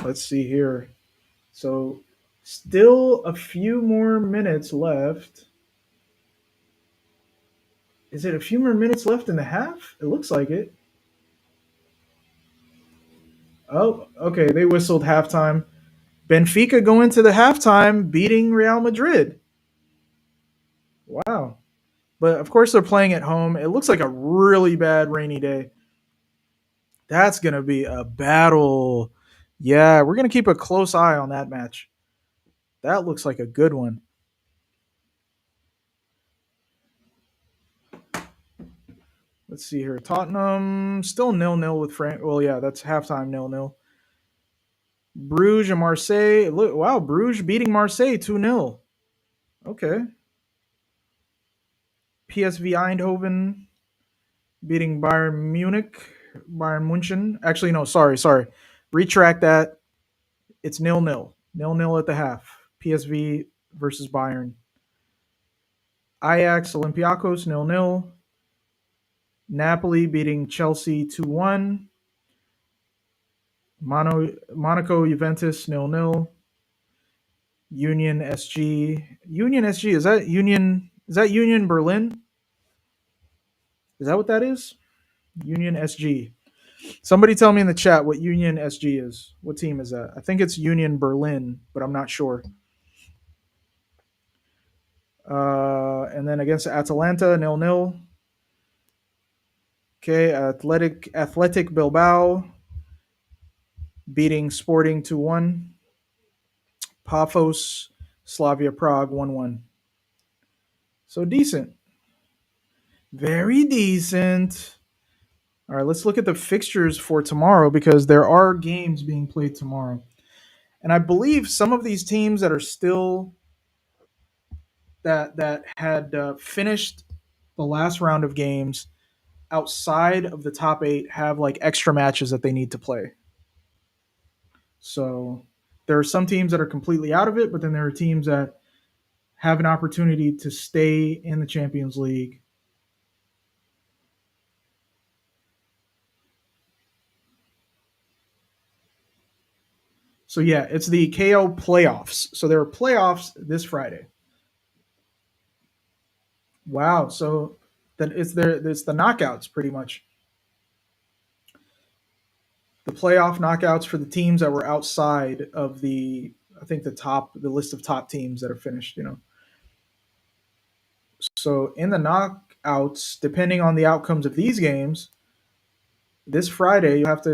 Let's see here. So still a few more minutes left. Is it a few more minutes left in the half? It looks like it. Oh, okay. They whistled halftime. Benfica going to the halftime, beating Real Madrid. Wow. But of course, they're playing at home. It looks like a really bad rainy day. That's going to be a battle. Yeah, we're going to keep a close eye on that match. That looks like a good one. Let's see here. Tottenham still 0-0 with Frank. Well, yeah, that's halftime 0-0. Bruges and Marseille. Look, wow, Bruges beating Marseille 2-0. Okay. PSV Eindhoven beating Bayern Munich. Bayern München. Actually, no, sorry. Retract that. It's 0-0. 0-0 at the half. PSV versus Bayern. Ajax Olympiacos 0-0. Napoli beating Chelsea 2-1. Monaco Juventus 0-0. Union SG. Union SG, is that Union Berlin? Is that what that is? Union SG. Somebody tell me in the chat what Union SG is. What team is that? I think it's Union Berlin, but I'm not sure. And then against Atalanta 0-0. Okay, Athletic Bilbao beating Sporting 2-1. Paphos Slavia Prague 1-1. So decent. Very decent. All right, let's look at the fixtures for tomorrow because there are games being played tomorrow. And I believe some of these teams that are still that had finished the last round of games outside of the top 8 have like extra matches that they need to play. So there are some teams that are completely out of it, but then there are teams that have an opportunity to stay in the Champions League. So yeah, it's the KO playoffs. So there are playoffs this Friday. Wow. So then it's the knockouts pretty much. The playoff knockouts for the teams that were outside of I think the list of top teams that are finished. So in the knockouts, depending on the outcomes of these games, this Friday you have to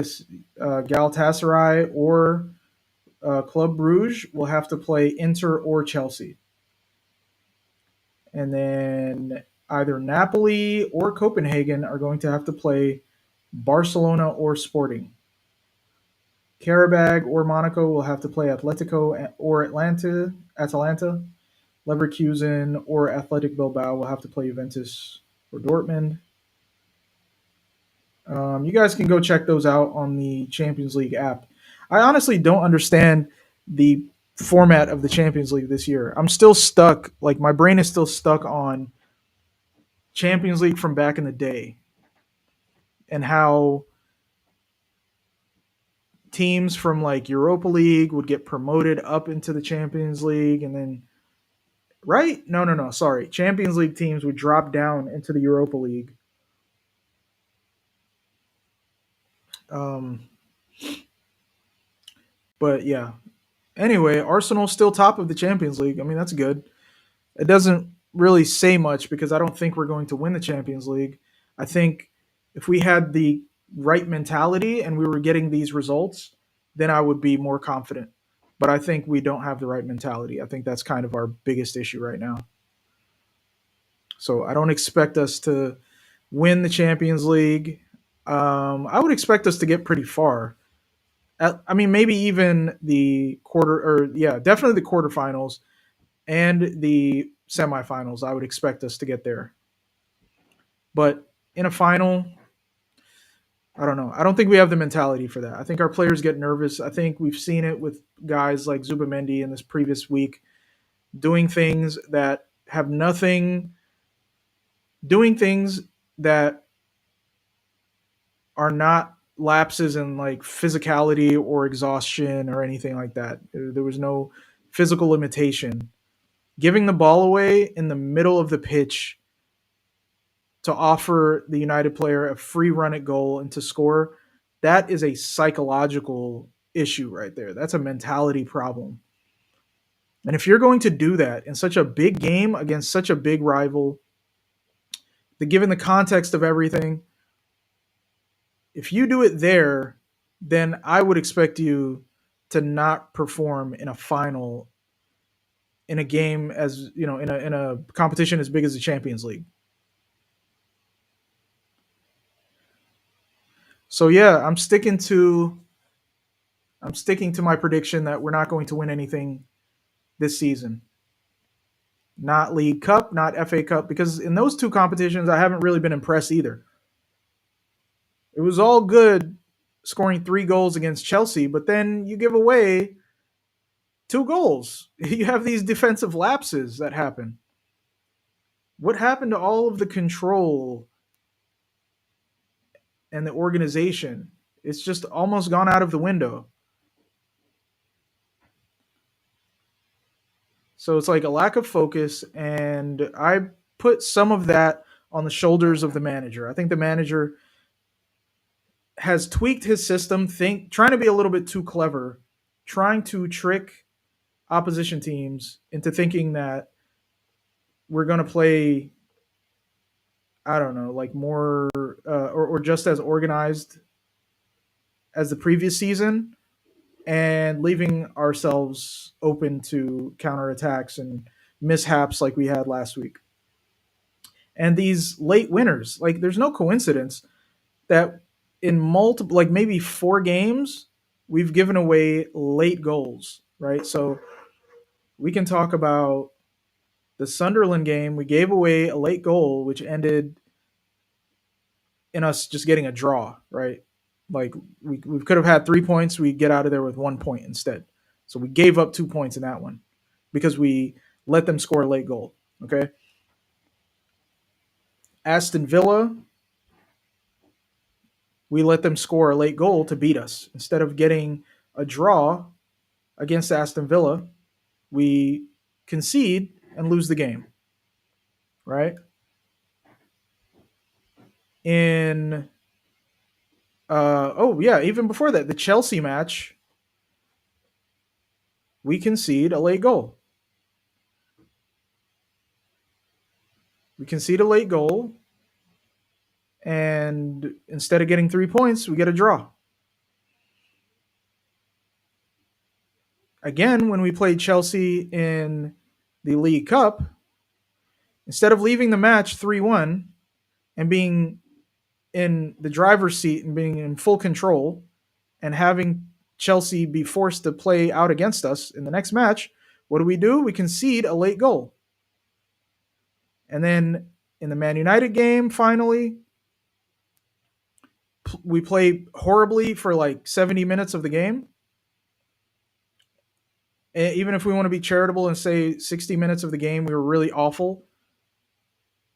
Galatasaray or Club Brugge will have to play Inter or Chelsea. And then Either Napoli or Copenhagen are going to have to play Barcelona or Sporting. Karabag or Monaco will have to play Atletico or Atalanta. Leverkusen or Athletic Bilbao will have to play Juventus or Dortmund. You guys can go check those out on the Champions League app. I honestly don't understand the format of the Champions League this year. I'm still stuck, like my brain is still stuck on Champions League from back in the day and how teams from like Europa League would get promoted up into the Champions League and then right? No, sorry. Champions League teams would drop down into the Europa League. Um, but yeah. Anyway, Arsenal's still top of the Champions League. I mean, that's good. It doesn't really say much because I don't think we're going to win the Champions League. I think if we had the right mentality and we were getting these results, then I would be more confident. But I think we don't have the right mentality. I think that's kind of our biggest issue right now. So I don't expect us to win the Champions League. I would expect us to get pretty far. I mean, maybe even the quarter, or yeah, definitely the quarterfinals and the semifinals. I would expect us to get there. But in a final, I don't know. I don't think we have the mentality for that. I think our players get nervous. I think we've seen it with guys like Zubamendi in this previous week doing things that have nothing, doing things that are not lapses in like physicality or exhaustion or anything like that. There was no physical limitation. Giving the ball away in the middle of the pitch to offer the United player a free run at goal and to score, that is a psychological issue right there. That's a mentality problem. And if you're going to do that in such a big game against such a big rival, given the context of everything, if you do it there, then I would expect you to not perform in a final in a game as you know in a competition as big as the Champions League. So yeah, I'm sticking to my prediction that we're not going to win anything this season. Not League Cup, not FA Cup, because in those two competitions I haven't really been impressed either. It was all good scoring 3 goals against Chelsea, but then you give away 2 goals. You have these defensive lapses that happen. What happened to all of the control and the organization? It's just almost gone out of the window. So it's like a lack of focus, and I put some of that on the shoulders of the manager. I think the manager has tweaked his system, trying to be a little bit too clever, trying to trick opposition teams into thinking that we're going to play, I don't know, like more or just as organized as the previous season, and leaving ourselves open to counterattacks and mishaps like we had last week. And these late winners, like there's no coincidence that in multiple, like maybe 4 games, we've given away late goals, right? So we can talk about the Sunderland game. We gave away a late goal, which ended in us just getting a draw, right? Like we could have had 3 points. We get out of there with 1 point instead. So we gave up 2 points in that one because we let them score a late goal. Okay. Aston Villa, we let them score a late goal to beat us. Instead of getting a draw against Aston Villa, we concede and lose the game, right? In oh yeah, even before that, the Chelsea match, we concede a late goal. We concede a late goal, and instead of getting 3 points, we get a draw. Again, when we played Chelsea in the League Cup, Instead of leaving the match 3-1 and being in the driver's seat and being in full control and having Chelsea be forced to play out against us in the next match, what do? We concede a late goal. And then in the Man United game, finally, we play horribly for like 70 minutes of the game. Even if we want to be charitable and say 60 minutes of the game, we were really awful.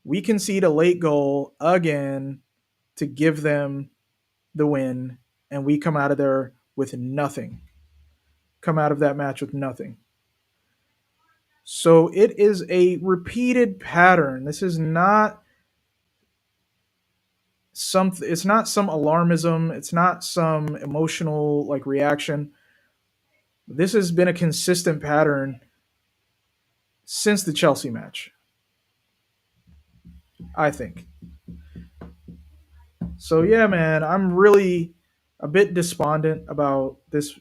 We concede a late goal again to give them the win, and we come out of there with nothing. Come out of that match with nothing. So it is a repeated pattern. This is not it's not some alarmism, it's not some emotional like reaction. This has been a consistent pattern since the Chelsea match, I think. So yeah, man, I'm really a bit despondent about this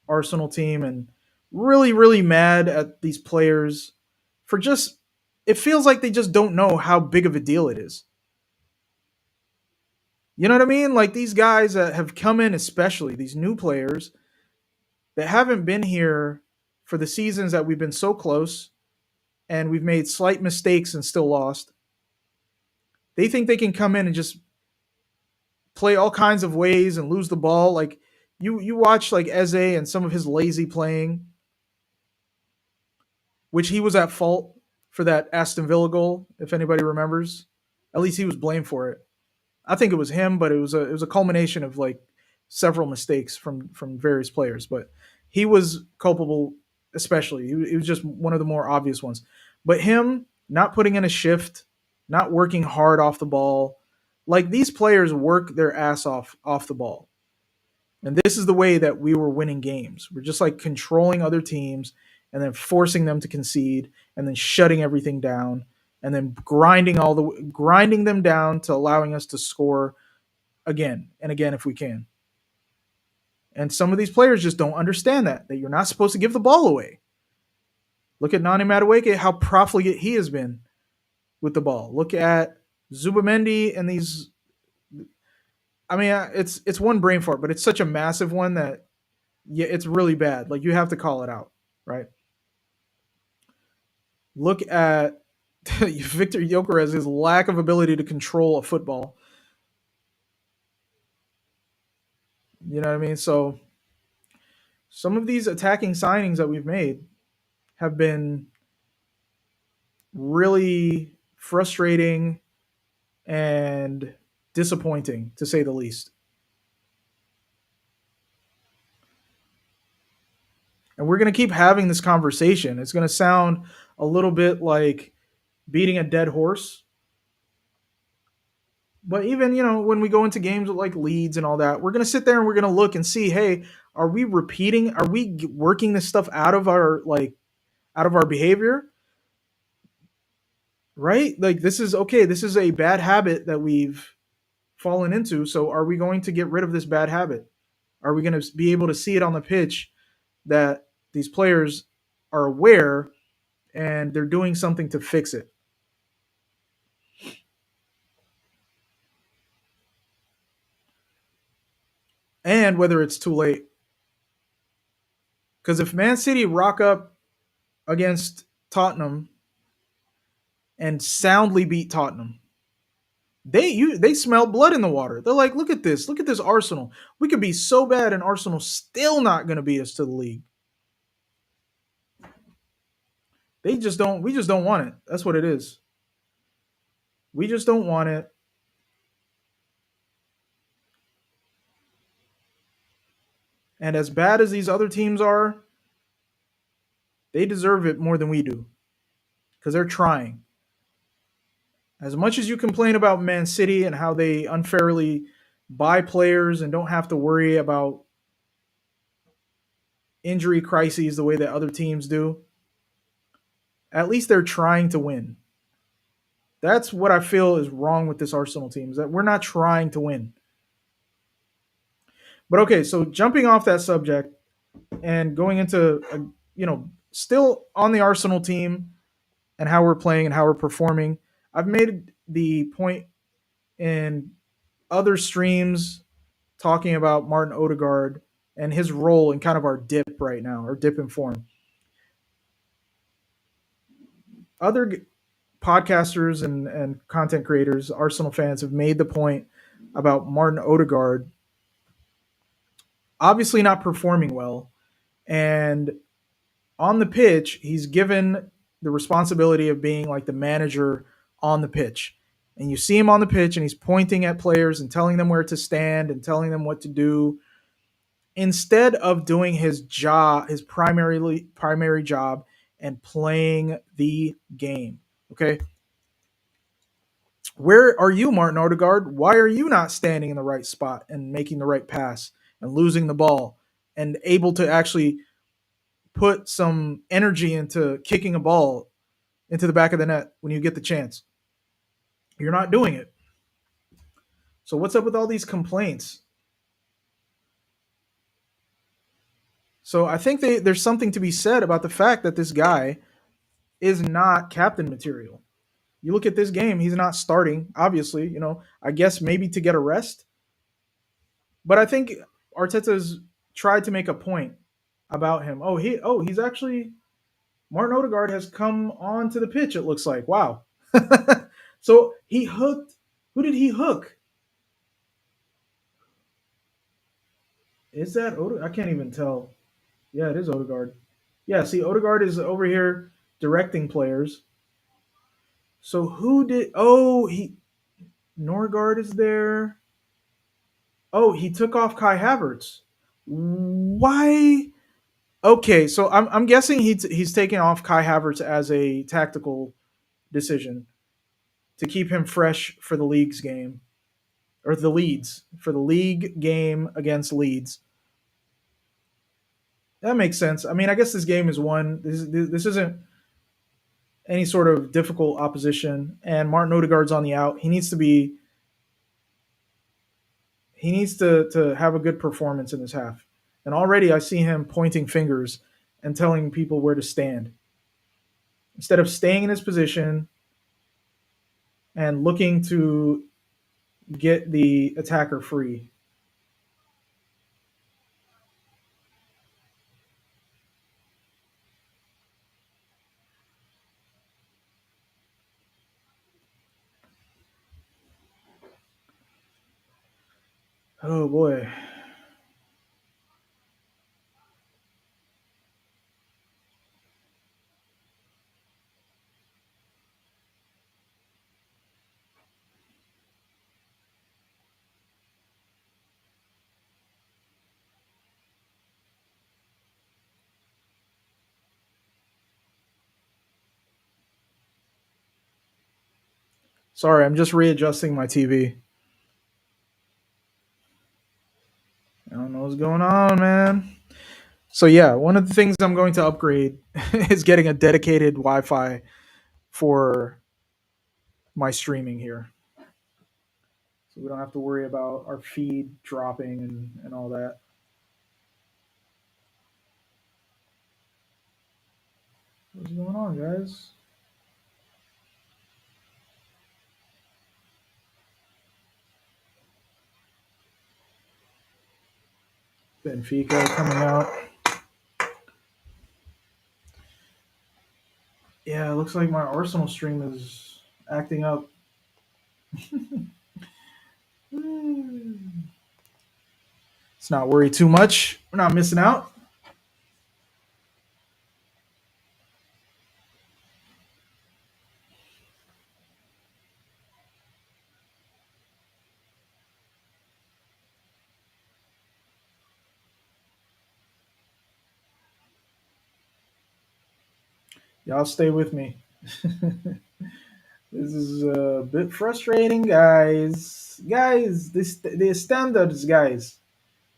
Arsenal team and really mad at these players for just it feels like they just don't know how big of a deal it is. You know what I mean? Like these guys that have come in, especially these new players that haven't been here for the seasons that we've been so close and we've made slight mistakes and still lost. They think they can come in and just play all kinds of ways and lose the ball. Like you watch like Eze and some of his lazy playing, which he was at fault for that Aston Villa goal, if anybody remembers. At least he was blamed for it. I think it was him, but it was a culmination of like several mistakes from various players. But he was culpable, especially. He was just one of the more obvious ones. But him not putting in a shift, not working hard off the ball, like these players work their ass off the ball. And this is the way that we were winning games. We're just like controlling other teams and then forcing them to concede and then shutting everything down and then grinding them down to allowing us to score again and again if we can. And some of these players just don't understand that you're not supposed to give the ball away. Look at Nani Madueke, how profligate he has been with the ball. Look at Zubamendi and these. I mean, it's one brain fart, but it's such a massive one that yeah, it's really bad. Like you have to call it out, right? Look at Victor Gyökeres' lack of ability to control a football. You know what I mean? So some of these attacking signings that we've made have been really frustrating and disappointing, to say the least. And we're going to keep having this conversation. It's going to sound a little bit like beating a dead horse. But even, when we go into games with like Leeds and all that, we're going to sit there and we're going to look and see, hey, are we repeating? Are we working this stuff out of our behavior? Right? Like this is okay. This is a bad habit that we've fallen into. So are we going to get rid of this bad habit? Are we going to be able to see it on the pitch that these players are aware and they're doing something to fix it? And whether it's too late. Because if Man City rock up against Tottenham and soundly beat Tottenham, they smell blood in the water. They're like, look at this Arsenal. We could be so bad, and Arsenal still not going to beat us to the league. They just don't. We just don't want it. That's what it is. We just don't want it. And as bad as these other teams are, they deserve it more than we do because they're trying. As much as you complain about Man City and how they unfairly buy players and don't have to worry about injury crises the way that other teams do, at least they're trying to win. That's what I feel is wrong with this Arsenal team, is that we're not trying to win. But okay, so jumping off that subject and going into, still on the Arsenal team, and how we're playing and how we're performing. I've made the point in other streams talking about Martin Odegaard and his role in kind of our dip right now, our dip in form. Other podcasters and content creators, Arsenal fans, have made the point about Martin Odegaard obviously not performing well. And on the pitch, he's given the responsibility of being like the manager on the pitch. And you see him on the pitch and he's pointing at players and telling them where to stand and telling them what to do instead of doing his job, his primary job and playing the game. Okay? Where are you, Martin Odegaard? Why are you not standing in the right spot and making the right pass and losing the ball and able to actually put some energy into kicking a ball into the back of the net when you get the chance? You're not doing it. So what's up with all these complaints? So I think there's something to be said about the fact that this guy is not captain material. You look at this game, he's not starting, obviously, I guess maybe to get a rest. But I think Arteta's tried to make a point about him. He's actually Martin Odegaard has come onto the pitch, it looks like. Wow. So he hooked. Who did he hook? Is that Odegaard? I can't even tell. Yeah, it is Odegaard. Yeah, see, Odegaard is over here directing players. So who did? Oh, Norgard is there. Oh, he took off Kai Havertz. Why? Okay, so I'm guessing he's taking off Kai Havertz as a tactical decision to keep him fresh for the Leeds game, or the Leeds for the league game against Leeds. That makes sense. I mean, I guess this game is one. This isn't any sort of difficult opposition, and Martin Odegaard's on the out. He needs to have a good performance in this half. And already I see him pointing fingers and telling people where to stand instead of staying in his position and looking to get the attacker free. Oh boy. Sorry, I'm just readjusting my TV. I don't know what's going on, man. So yeah, one of the things I'm going to upgrade is getting a dedicated Wi-Fi for my streaming here. So we don't have to worry about our feed dropping and all that. What's going on, guys? Benfica coming out. Yeah, it looks like my Arsenal stream is acting up. Let's not worry too much. We're not missing out. Y'all stay with me. This is a bit frustrating, guys. Guys, the standards, guys.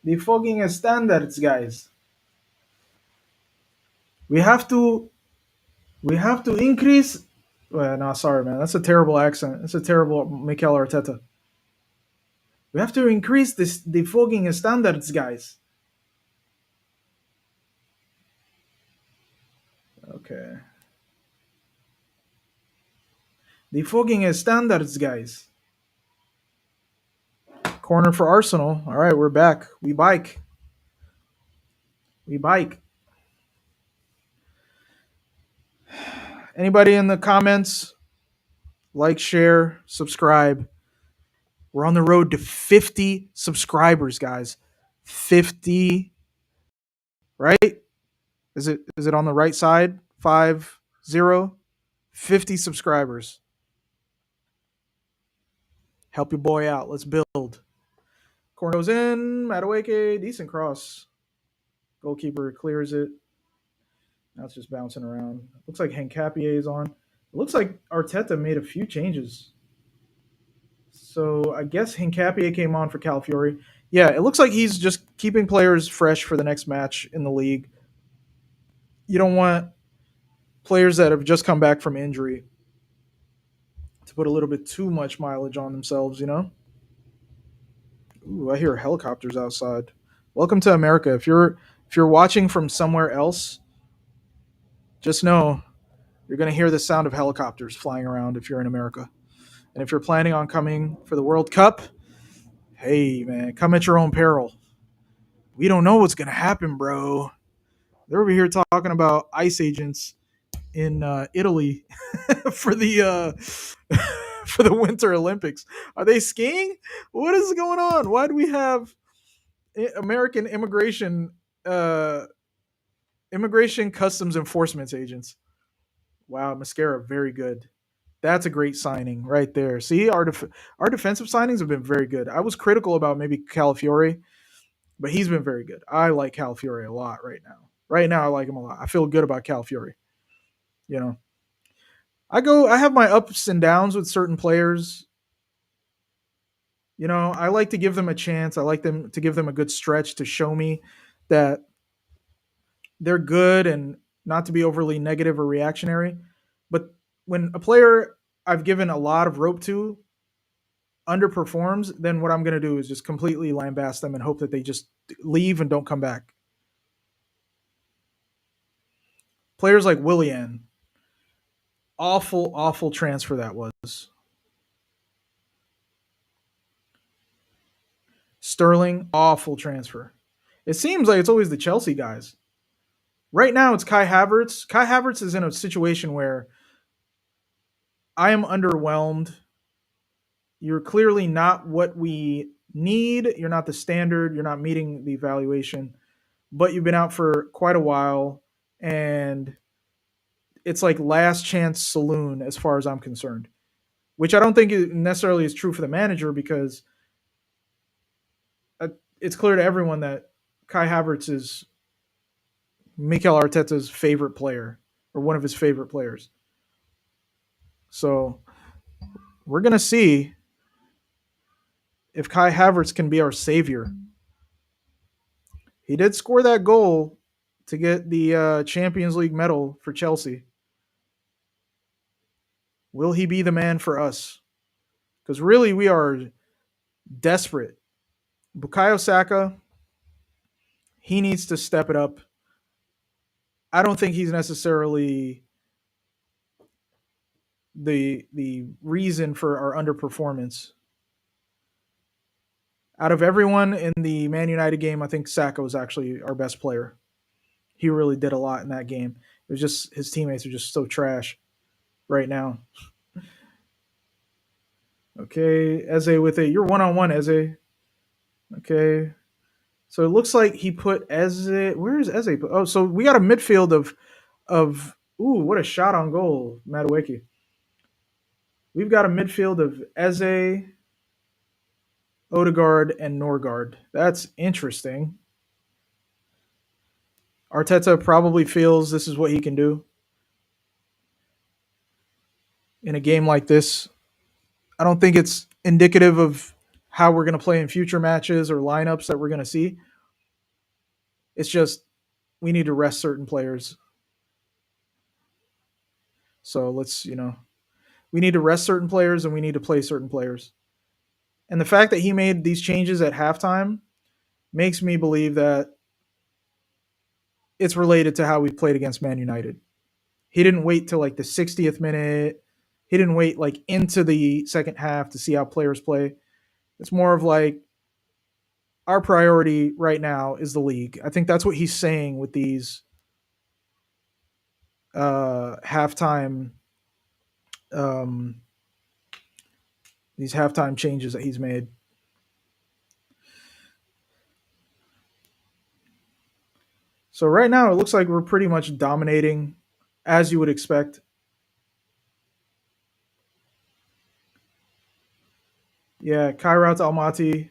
The fucking standards, guys. We have to we have to increase. Well, no, sorry, man. That's a terrible accent. That's a terrible Mikel Arteta. We have to increase the fucking standards, guys. Okay. The fucking standards, guys. Corner for Arsenal. All right, we're back. We bike. We bike. Anybody in the comments? Like, share, subscribe. We're on the road to 50 subscribers, guys. 50, right? Is it on the right side? 50. 50 subscribers. Help your boy out. Let's build. Corner goes in. Madueke, decent cross. Goalkeeper clears it. Now it's just bouncing around. Looks like Hencapier is on. It looks like Arteta made a few changes. So I guess Hincapié came on for Calafiori. Yeah, it looks like he's just keeping players fresh for the next match in the league. You don't want players that have just come back from injury to put a little bit too much mileage on themselves, you know? Ooh, I hear helicopters outside. Welcome to America. If you're watching from somewhere else, just know you're going to hear the sound of helicopters flying around if you're in America. And if you're planning on coming for the World Cup, hey man, come at your own peril. We don't know what's going to happen, bro. They're over here talking about ice agents in Italy for the for the Winter Olympics. Are they skiing? What is going on? Why do we have American uh, immigration customs enforcement agents? Wow, Mascara, very good. That's a great signing right there. See, our defensive signings have been very good. I was critical about maybe Calafiore, but he's been very good. I like Calafiore a lot right now. Right now, I like him a lot. I feel good about Calafiore. You know, I have my ups and downs with certain players. You know, I like to give them a chance. I like them to give them a good stretch to show me that they're good and not to be overly negative or reactionary. But when a player I've given a lot of rope to underperforms, then what I'm going to do is just completely lambast them and hope that they just leave and don't come back. Players like Willian, awful, awful transfer that was. Sterling, awful transfer. It seems like it's always the Chelsea guys. Right now, it's Kai Havertz. Kai Havertz is in a situation where I am underwhelmed. You're clearly not what we need. You're not the standard. You're not meeting the evaluation, but you've been out for quite a while, and it's like last chance saloon as far as I'm concerned, which I don't think it necessarily is true for the manager because it's clear to everyone that Kai Havertz is Mikel Arteta's favorite player or one of his favorite players. So we're going to see if Kai Havertz can be our savior. He did score that goal to get the Champions League medal for Chelsea. Will he be the man for us? Because really, we are desperate. Bukayo Saka, he needs to step it up. I don't think he's necessarily the reason for our underperformance. Out of everyone in the Man United game, I think Saka was actually our best player. He really did a lot in that game. It was just his teammates are just so trash right now. Okay, Eze with it. You're one on one, Eze. Okay. So it looks like he put Eze. Where is Eze? Oh, so we got a midfield of ooh, what a shot on goal, Madueke. We've got a midfield of Eze, Odegaard, and Norgard. That's interesting. Arteta probably feels this is what he can do in a game like this. I don't think it's indicative of how we're going to play in future matches or lineups that we're going to see. It's just we need to rest certain players. So we need to rest certain players and we need to play certain players. And the fact that he made these changes at halftime makes me believe that it's related to how we played against Man United. He didn't wait till like the 60th minute He didn't wait like into the second half to see how players play. It's more of like our priority right now is the league. I think that's what he's saying with halftime um, these halftime changes that he's made. So right now it looks like we're pretty much dominating as you would expect. Yeah, Kairat Almaty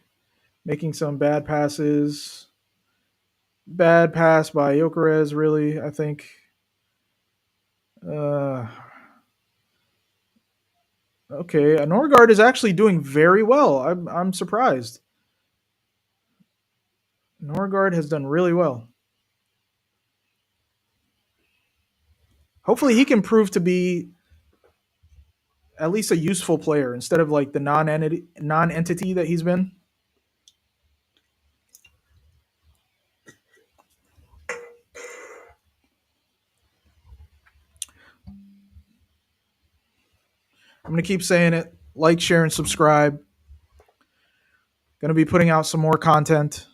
making some bad passes. Bad pass by Jokeres, really, I think. Uh, okay, Norgard is actually doing very well. I'm surprised. Norgard has done really well. Hopefully, he can prove to be at least a useful player instead of like the non-entity that he's been. I'm gonna keep saying it. Like, share, and subscribe. Gonna be putting out some more content,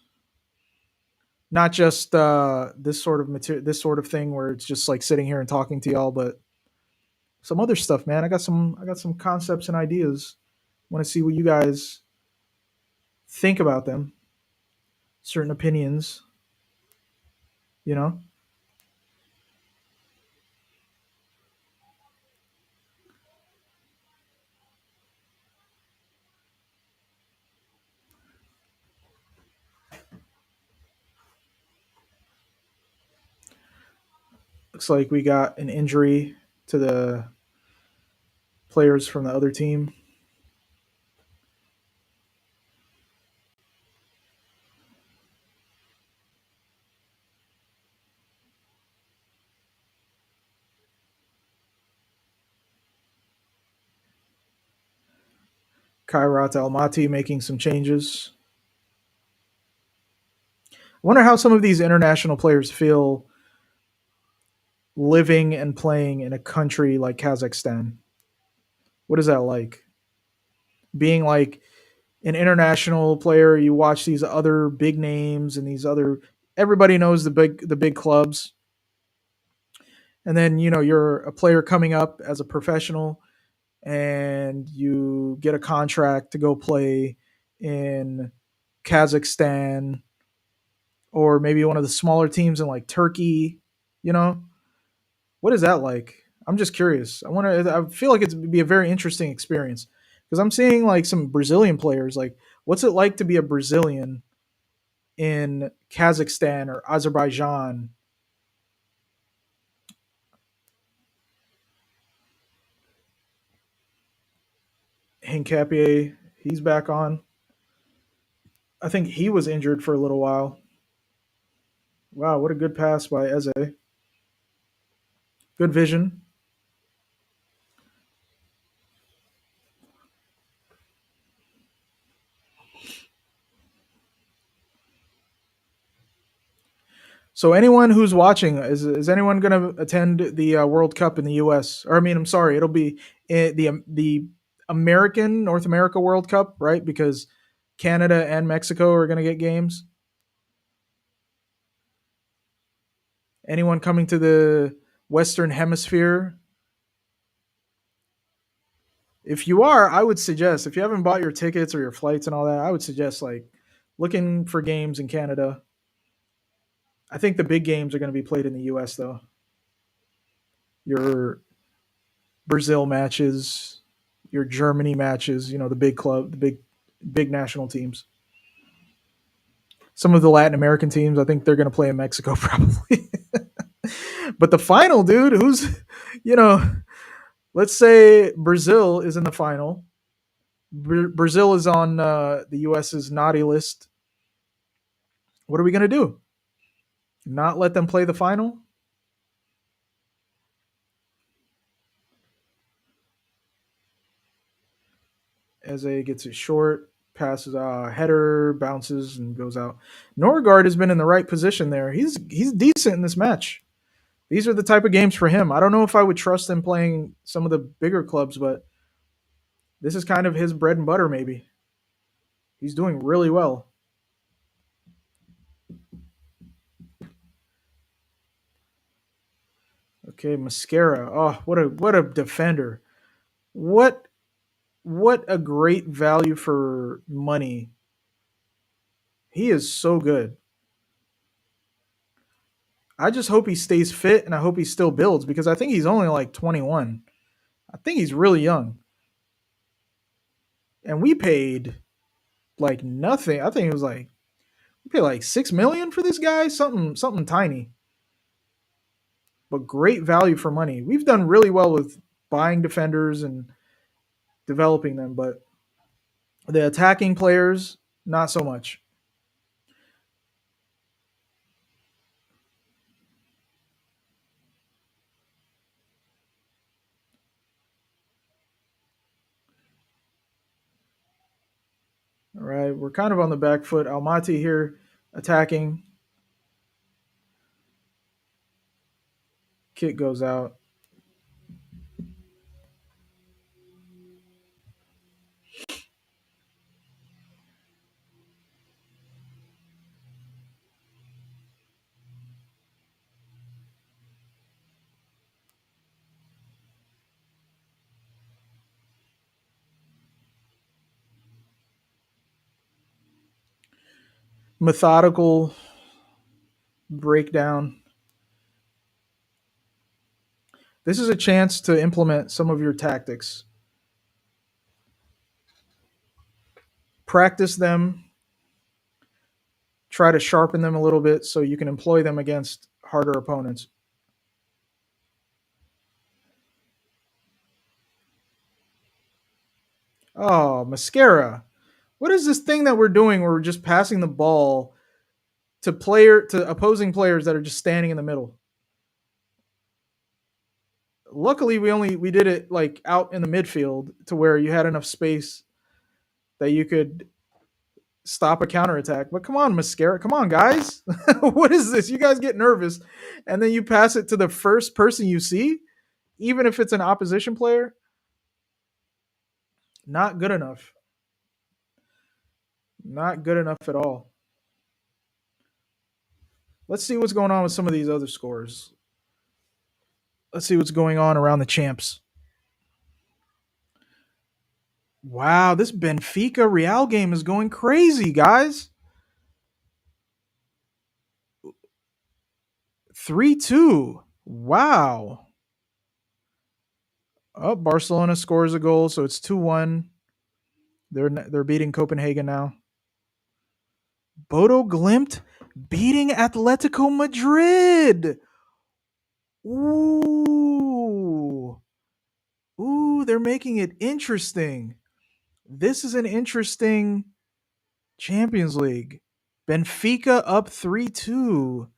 not just this sort of material, this sort of thing where it's just like sitting here and talking to y'all, but some other stuff, man. I got some concepts and ideas. Want to see what you guys think about them. Certain opinions, you know. Looks like we got an injury to the players from the other team. Kairat Almaty making some changes. I wonder how some of these international players feel living and playing in a country like Kazakhstan. What is that like? Being like an international player, you watch these other big names and these other everybody knows the big clubs. And then, you're a player coming up as a professional and you get a contract to go play in Kazakhstan or maybe one of the smaller teams in like Turkey, you know? What is that like? I'm just curious. I feel like it'd be a very interesting experience because I'm seeing like some Brazilian players like what's it like to be a Brazilian in Kazakhstan or Azerbaijan? Hincapie, he's back on. I think he was injured for a little while. Wow, what a good pass by Eze. Good vision. So anyone who's watching, is anyone going to attend the World Cup in the U.S.? Or I mean, I'm sorry, it'll be the American North America World Cup, right? Because Canada and Mexico are going to get games. Anyone coming to the Western Hemisphere? If you are, I would suggest if you haven't bought your tickets or your flights and all that, I would suggest like looking for games in Canada. I think the big games are going to be played in the U.S. though. Your Brazil matches, your Germany matches, the big club, the big national teams. Some of the Latin American teams, I think they're going to play in Mexico probably. But the final, dude, you know, let's say Brazil is in the final. Brazil is on the US's naughty list. What are we going to do? Not let them play the final? Eze gets it short, passes header, bounces, and goes out. Norgard has been in the right position there. He's decent in this match. These are the type of games for him. I don't know if I would trust him playing some of the bigger clubs, but this is kind of his bread and butter, maybe. He's doing really well. Okay, Mascara. Oh, what a defender. What what a great value for money. He is so good. I just hope he stays fit and I hope he still builds because I think he's only like 21. I think he's really young. And we paid like nothing. I think it was like we paid like 6 million for this guy, something tiny, but great value for money. We've done really well with buying defenders and developing them, but the attacking players, not so much. All right, we're kind of on the back foot. Almaty here attacking. Kick goes out. Methodical breakdown. This is a chance to implement some of your tactics. Practice them, try to sharpen them a little bit so you can employ them against harder opponents. Oh, Mascara. What is this thing that we're doing where we're just passing the ball to opposing players that are just standing in the middle? Luckily we did it like out in the midfield to where you had enough space that you could stop a counterattack. But come on, Mascara. Come on, guys. What is this? You guys get nervous and then you pass it to the first person you see, even if it's an opposition player. Not good enough. Not good enough at all. Let's see what's going on with some of these other scores. Let's see what's going on around the champs. Wow, this Benfica Real game is going crazy, guys. 3-2. Wow. Oh, Barcelona scores a goal, so it's 2-1. They're beating Copenhagen now. Bodo Glimt beating Atletico Madrid. Ooh. Ooh, they're making it interesting. This is an interesting Champions League. Benfica up 3-2.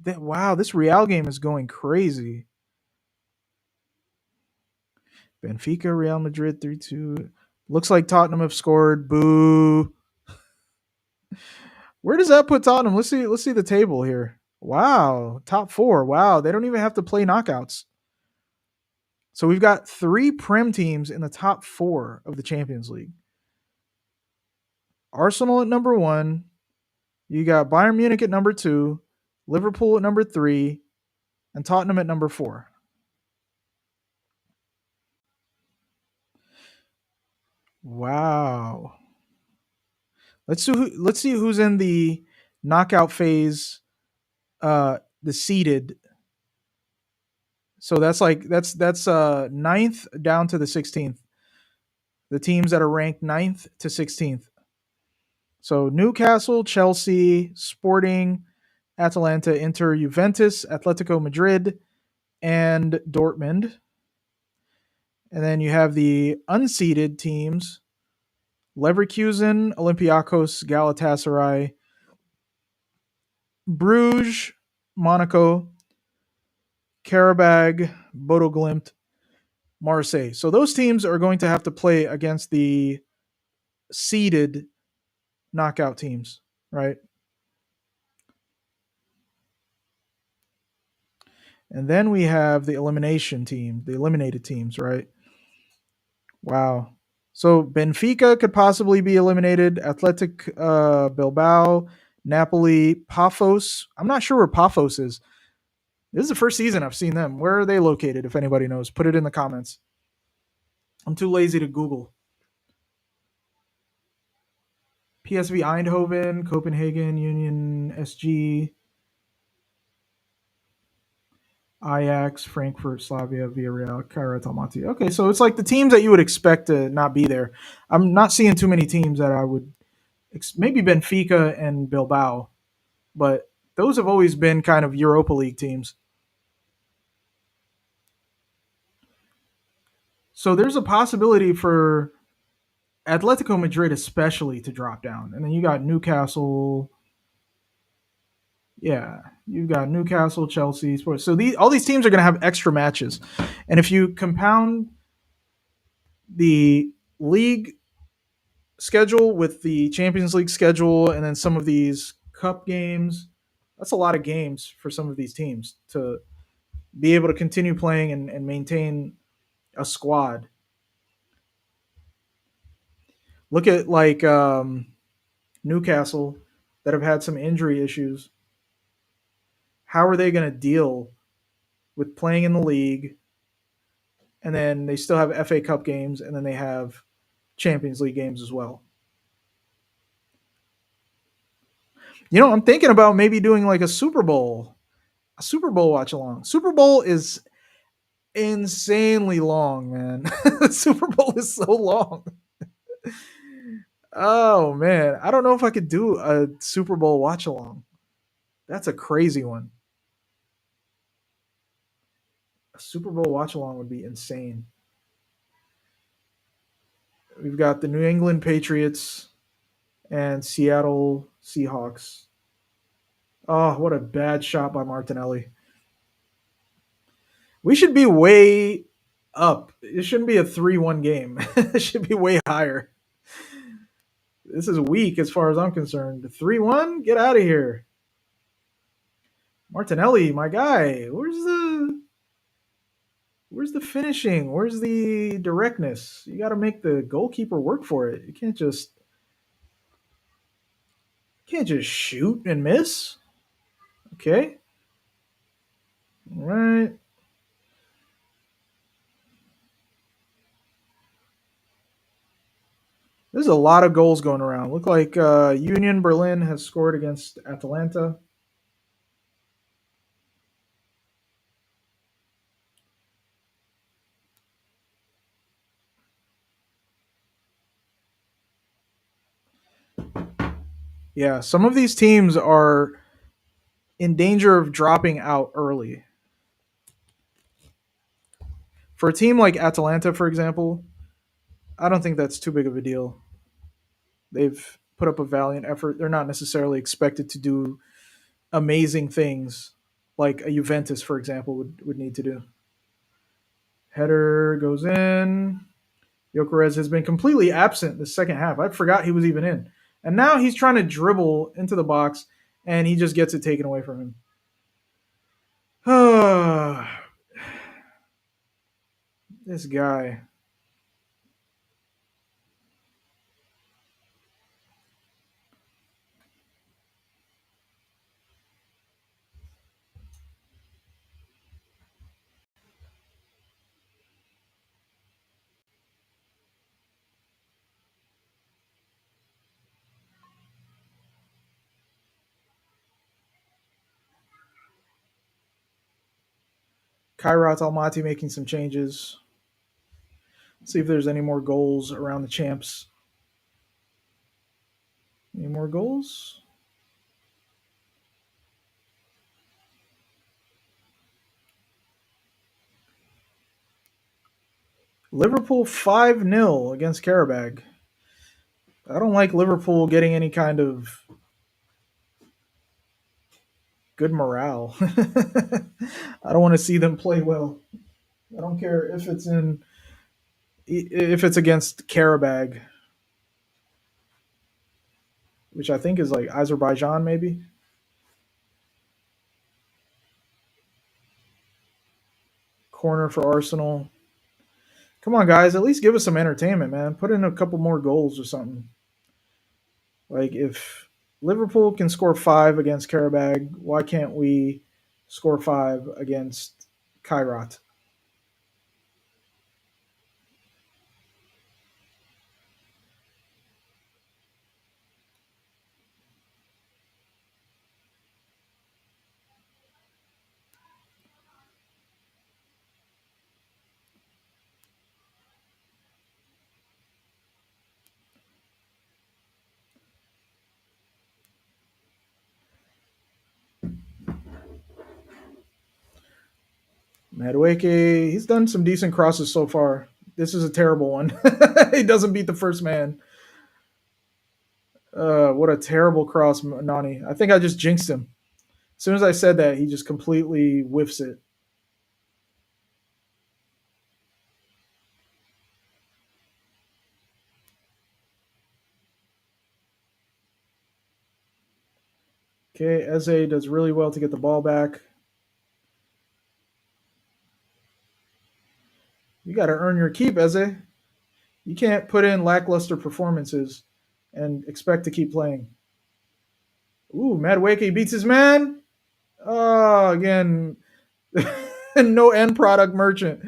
Wow, this Real game is going crazy. Benfica, Real Madrid 3-2. Looks like Tottenham have scored. Boo. Where does that put Tottenham? Let's see the table here. Wow, top 4. Wow, they don't even have to play knockouts. So we've got 3 Prem teams in the top 4 of the Champions League. Arsenal at number 1. You got Bayern Munich at number 2, Liverpool at number 3, and Tottenham at number 4. Wow. Let's see who's in the knockout phase, the seeded. So that's ninth down to the 16th. The teams that are ranked ninth to 16th. So Newcastle, Chelsea, Sporting, Atalanta, Inter, Juventus, Atletico Madrid, and Dortmund. And then you have the unseeded teams: Leverkusen, Olympiacos, Galatasaray, Bruges, Monaco, Karabag, Bodo Glimt, Marseille. So those teams are going to have to play against the seeded knockout teams, right? And then we have the elimination team, the eliminated teams, right? Wow. So Benfica could possibly be eliminated. Athletic Bilbao, Napoli, Paphos. I'm not sure where Paphos is. This is the first season I've seen them. Where are they located? If anybody knows, put it in the comments. I'm too lazy to Google. PSV Eindhoven, Copenhagen, Union SG, Ajax, Frankfurt, Slavia, Villarreal, Kairat Almaty. Okay, so it's like the teams that you would expect to not be there. I'm not seeing too many teams that I would maybe Benfica and Bilbao, but those have always been kind of Europa League teams. So there's a possibility for Atletico Madrid, especially, to drop down, and then you got Newcastle. Yeah, you've got Newcastle, Chelsea, Sports. So all these teams are going to have extra matches, and if you compound the league schedule with the Champions League schedule, and then some of these cup games, that's a lot of games for some of these teams to be able to continue playing and maintain a squad. Look at like Newcastle that have had some injury issues. How are they going to deal with playing in the league, and then they still have FA Cup games, and then they have Champions League games as well? I'm thinking about maybe doing like a Super Bowl watch along. Super Bowl is insanely long, man. The Super Bowl is so long. Oh man, I don't know if I could do a Super Bowl watch along. That's a crazy one. A Super Bowl watch along would be insane. We've got the New England Patriots and Seattle Seahawks. Oh, what a bad shot by Martinelli. We should be way up. It shouldn't be a 3-1 game. It should be way higher. This is weak as far as I'm concerned. 3-1? Get out of here. Martinelli, my guy. Where's the finishing? Where's the directness? You got to make the goalkeeper work for it. You can't just shoot and miss. Okay. All right. There's a lot of goals going around. Look like Union Berlin has scored against Atalanta. Yeah, some of these teams are in danger of dropping out early. For a team like Atalanta, for example, I don't think that's too big of a deal. They've put up a valiant effort. They're not necessarily expected to do amazing things like a Juventus, for example, would need to do. Header goes in. Jokeres has been completely absent the second half. I forgot he was even in. And now he's trying to dribble into the box, and he just gets it taken away from him. This guy. Kairat Almaty making some changes. See if there's any more goals around the champs. Any more goals? Liverpool 5-0 against Karabag. I don't like Liverpool getting any kind of good morale. I don't want to see them play well. I don't care if it's against Karabag, which I think is like Azerbaijan maybe. Corner for Arsenal. Come on, guys, at least give us some entertainment, man. Put in a couple more goals or something. Like if Liverpool can score 5 against Karabag, why can't we score 5 against Kairat? Madueke, he's done some decent crosses so far. This is a terrible one. He doesn't beat the first man. What a terrible cross, Nani. I think I just jinxed him. As soon as I said that, he just completely whiffs it. Okay, Eze does really well to get the ball back. You got to earn your keep, Eze. You can't put in lackluster performances and expect to keep playing. Ooh, Madueke beats his man. Oh, again, no end product merchant.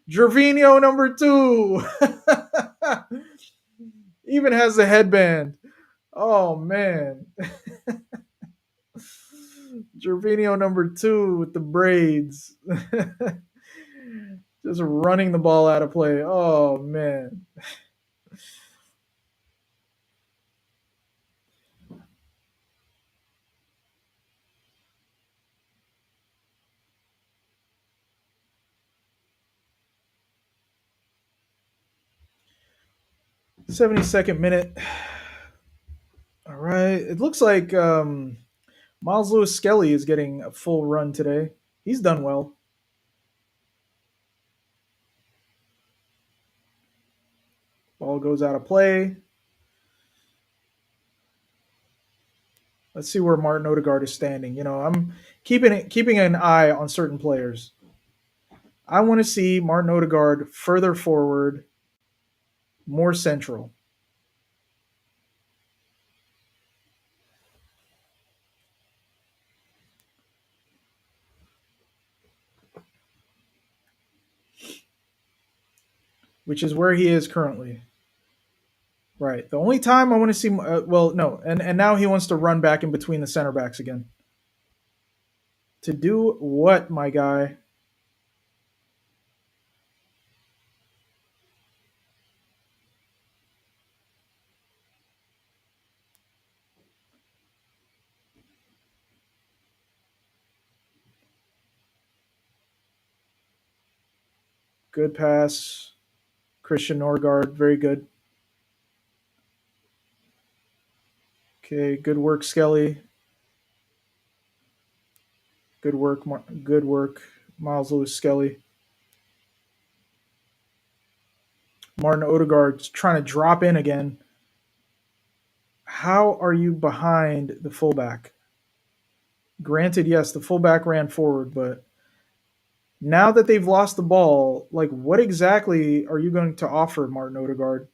Gervinho number 2. Even has the headband. Oh man. Gervinho number 2 with the braids. Just running the ball out of play. Oh man. 72nd minute. All right. It looks like Miles Lewis Skelly is getting a full run today. He's done well. Ball goes out of play. Let's see where Martin Odegaard is standing. I'm keeping an eye on certain players. I want to see Martin Odegaard further forward, more central. Which is where he is currently. Right. The only time I want to see, well, no, and now he wants to run back in between the center backs again. To do what, my guy? Good pass. Christian Norgard, very good. Okay, good work, Skelly. Good work, good work, Miles Lewis Skelly. Martin Odegaard's trying to drop in again. How are you behind the fullback? Granted, yes, the fullback ran forward, but now that they've lost the ball, like what exactly are you going to offer Martin Odegaard?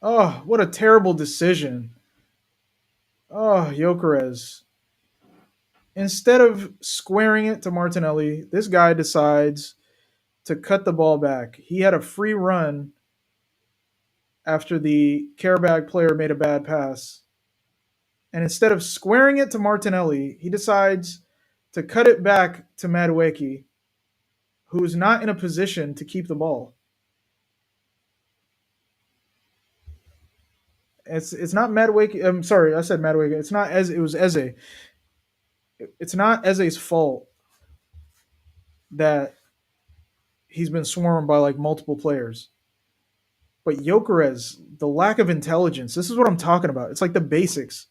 Oh, what a terrible decision. Oh, Jokeres. Instead of squaring it to Martinelli, this guy decides to cut the ball back. He had a free run after the Karabag player made a bad pass. And instead of squaring it to Martinelli, he decides to cut it back to Madueke, who is not in a position to keep the ball. It's not Madueke. I'm sorry, I said Madueke. It's not as it was Eze. It's not Eze's fault that he's been swarmed by like multiple players. But Jokeres, the lack of intelligence. This is what I'm talking about. It's like the basics.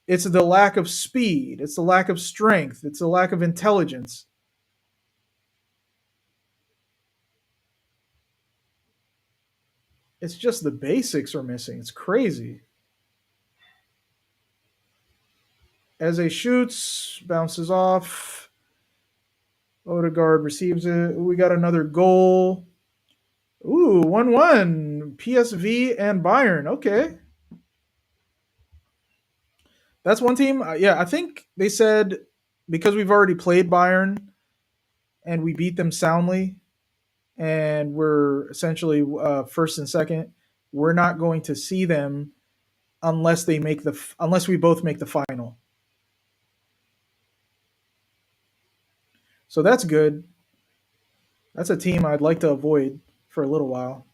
It's the lack of speed. It's the lack of strength. It's the lack of intelligence. It's just the basics are missing. It's crazy. Eze shoots, bounces off. Odegaard receives it. We got another goal. Ooh, 1-1. PSV and Bayern. Okay. That's one team. Yeah, I think they said because we've already played Bayern and we beat them soundly, and we're essentially first and second, we're not going to see them unless we both make the final. So that's good. That's a team I'd like to avoid for a little while.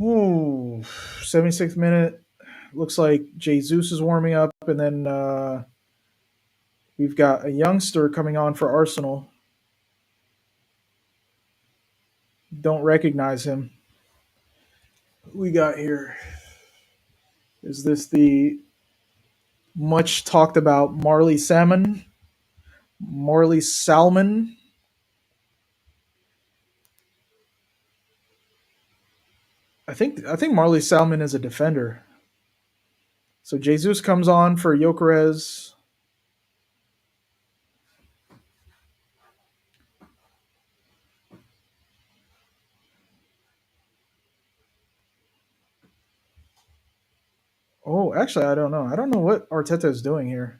Ooh, 76th minute. Looks like Jesus is warming up, and then we've got a youngster coming on for Arsenal. Don't recognize him. Who we got here? Is this the much talked about Marley Salmon? Marley Salmon? I think Marley Salmon is a defender. So Jesus comes on for Jokeres. Oh, actually, I don't know. I don't know what Arteta is doing here.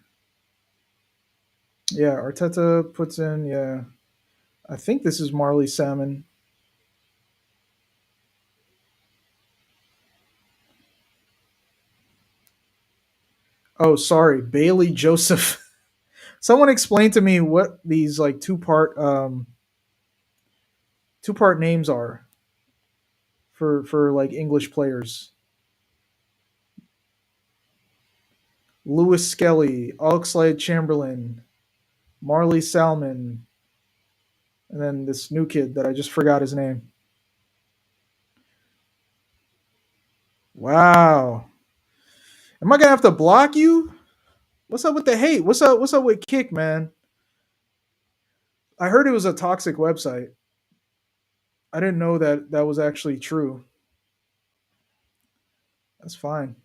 Yeah, Arteta puts in. Yeah, I think this is Marley Salmon. Oh, sorry, Bailey Joseph. Someone explain to me what these like two part names are for like English players. Lewis Skelly, Oxlade Chamberlain, Marley Salmon, and then this new kid that I just forgot his name. Wow. Am I gonna have to block you? What's up with the hate? What's up with Kick, man? I heard it was a toxic website. I didn't know that that was actually true. That's fine.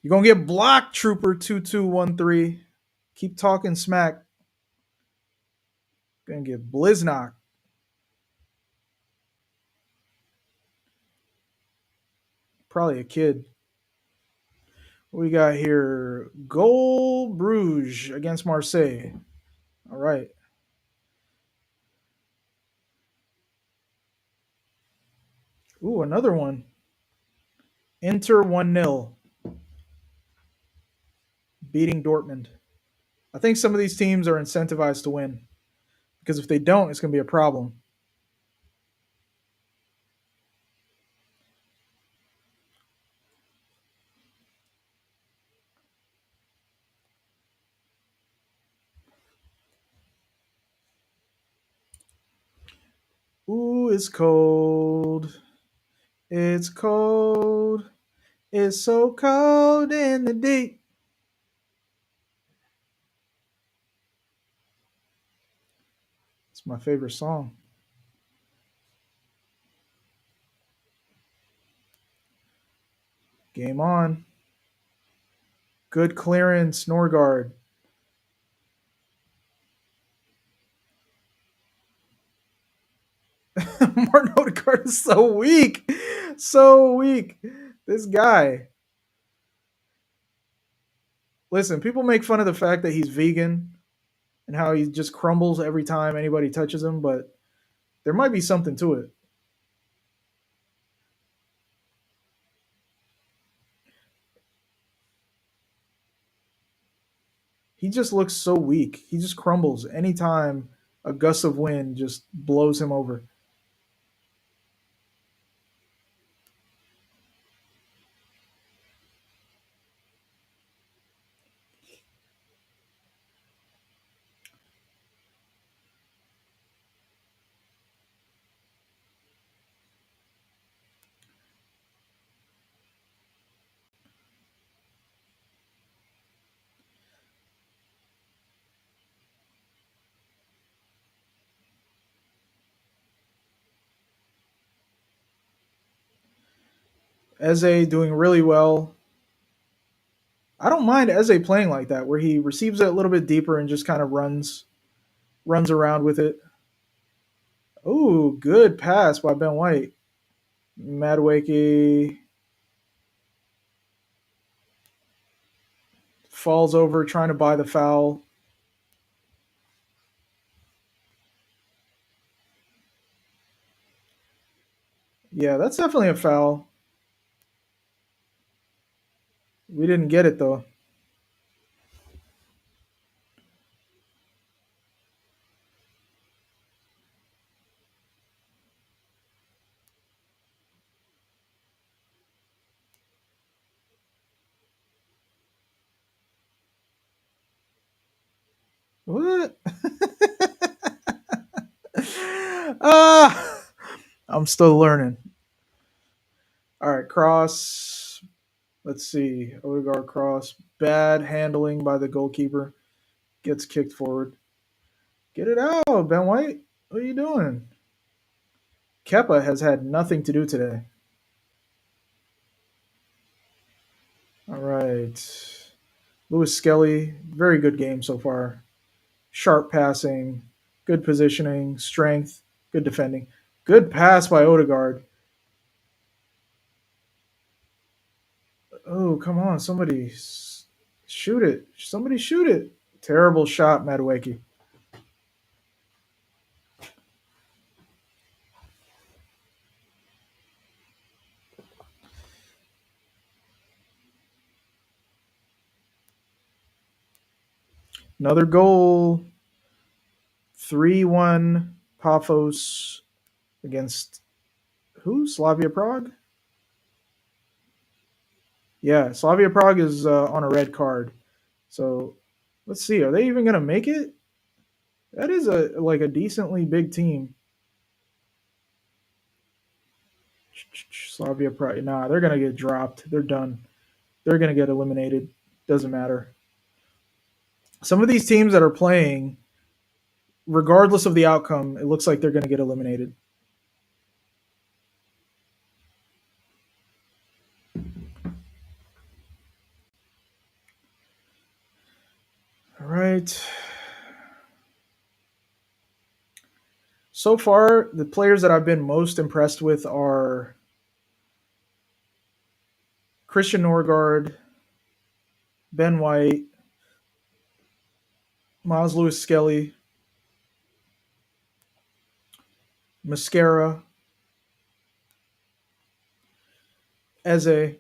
You're gonna get blocked, Trooper 2213. Keep talking smack. Gonna get blizznock. Probably a kid. What we got here? Goal Bruges against Marseille. All right. Ooh, another one. Inter 1-0, beating Dortmund. I think some of these teams are incentivized to win because if they don't, it's going to be a problem. Ooh, it's cold. It's cold. It's so cold in the deep. It's my favorite song. Game on. Good clearance, Norgard. Martin Odegaard is so weak. So weak. This guy. Listen, people make fun of the fact that he's vegan and how he just crumbles every time anybody touches him, but there might be something to it. He just looks so weak. He just crumbles anytime a gust of wind just blows him over. Eze doing really well. I don't mind Eze playing like that, where he receives it a little bit deeper and just kind of runs around with it. Ooh, good pass by Ben White. Madueke falls over trying to buy the foul. Yeah, that's definitely a foul. We didn't get it though. What? Ah, I'm still learning. All right, cross. Let's see. Odegaard cross. Bad handling by the goalkeeper. Gets kicked forward. Get it out, Ben White. What are you doing? Kepa has had nothing to do today. All right. Lewis Skelly, very good game so far. Sharp passing, good positioning, strength, good defending. Good pass by Odegaard. Oh, come on. Shoot it. Somebody shoot it. Terrible shot, Madueke. Another goal. 3-1 Paphos against who? Slavia Prague? Yeah, Slavia Prague is on a red card. So let's see. Are they even going to make it? That is a decently big team. Slavia Prague. Nah, they're going to get dropped. They're done. They're going to get eliminated. Doesn't matter. Some of these teams that are playing, regardless of the outcome, it looks like they're going to get eliminated. All right. So far, the players that I've been most impressed with are Christian Norgard, Ben White, Miles Lewis Skelly, Mascara, Eze.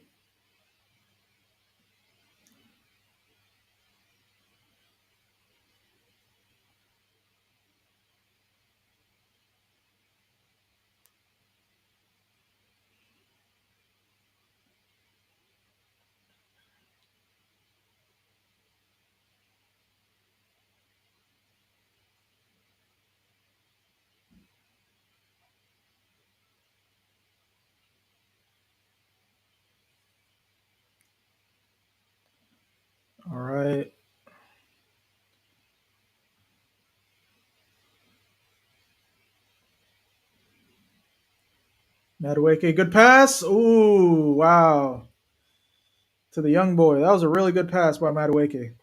All right. Madueke, good pass. Ooh, wow. To the young boy. That was a really good pass by Madueke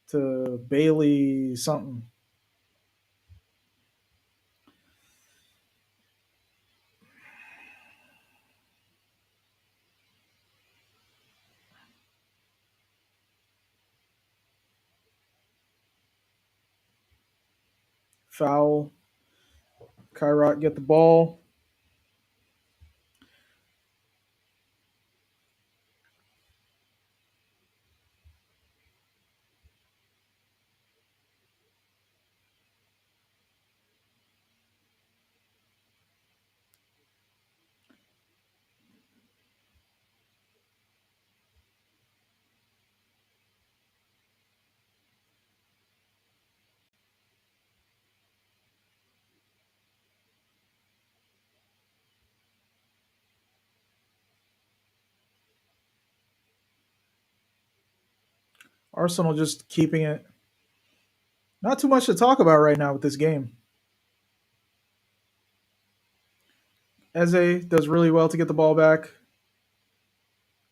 to Bailey something. Foul. Kairat get the ball. Arsenal just keeping it. Not too much to talk about right now with this game. Eze does really well to get the ball back.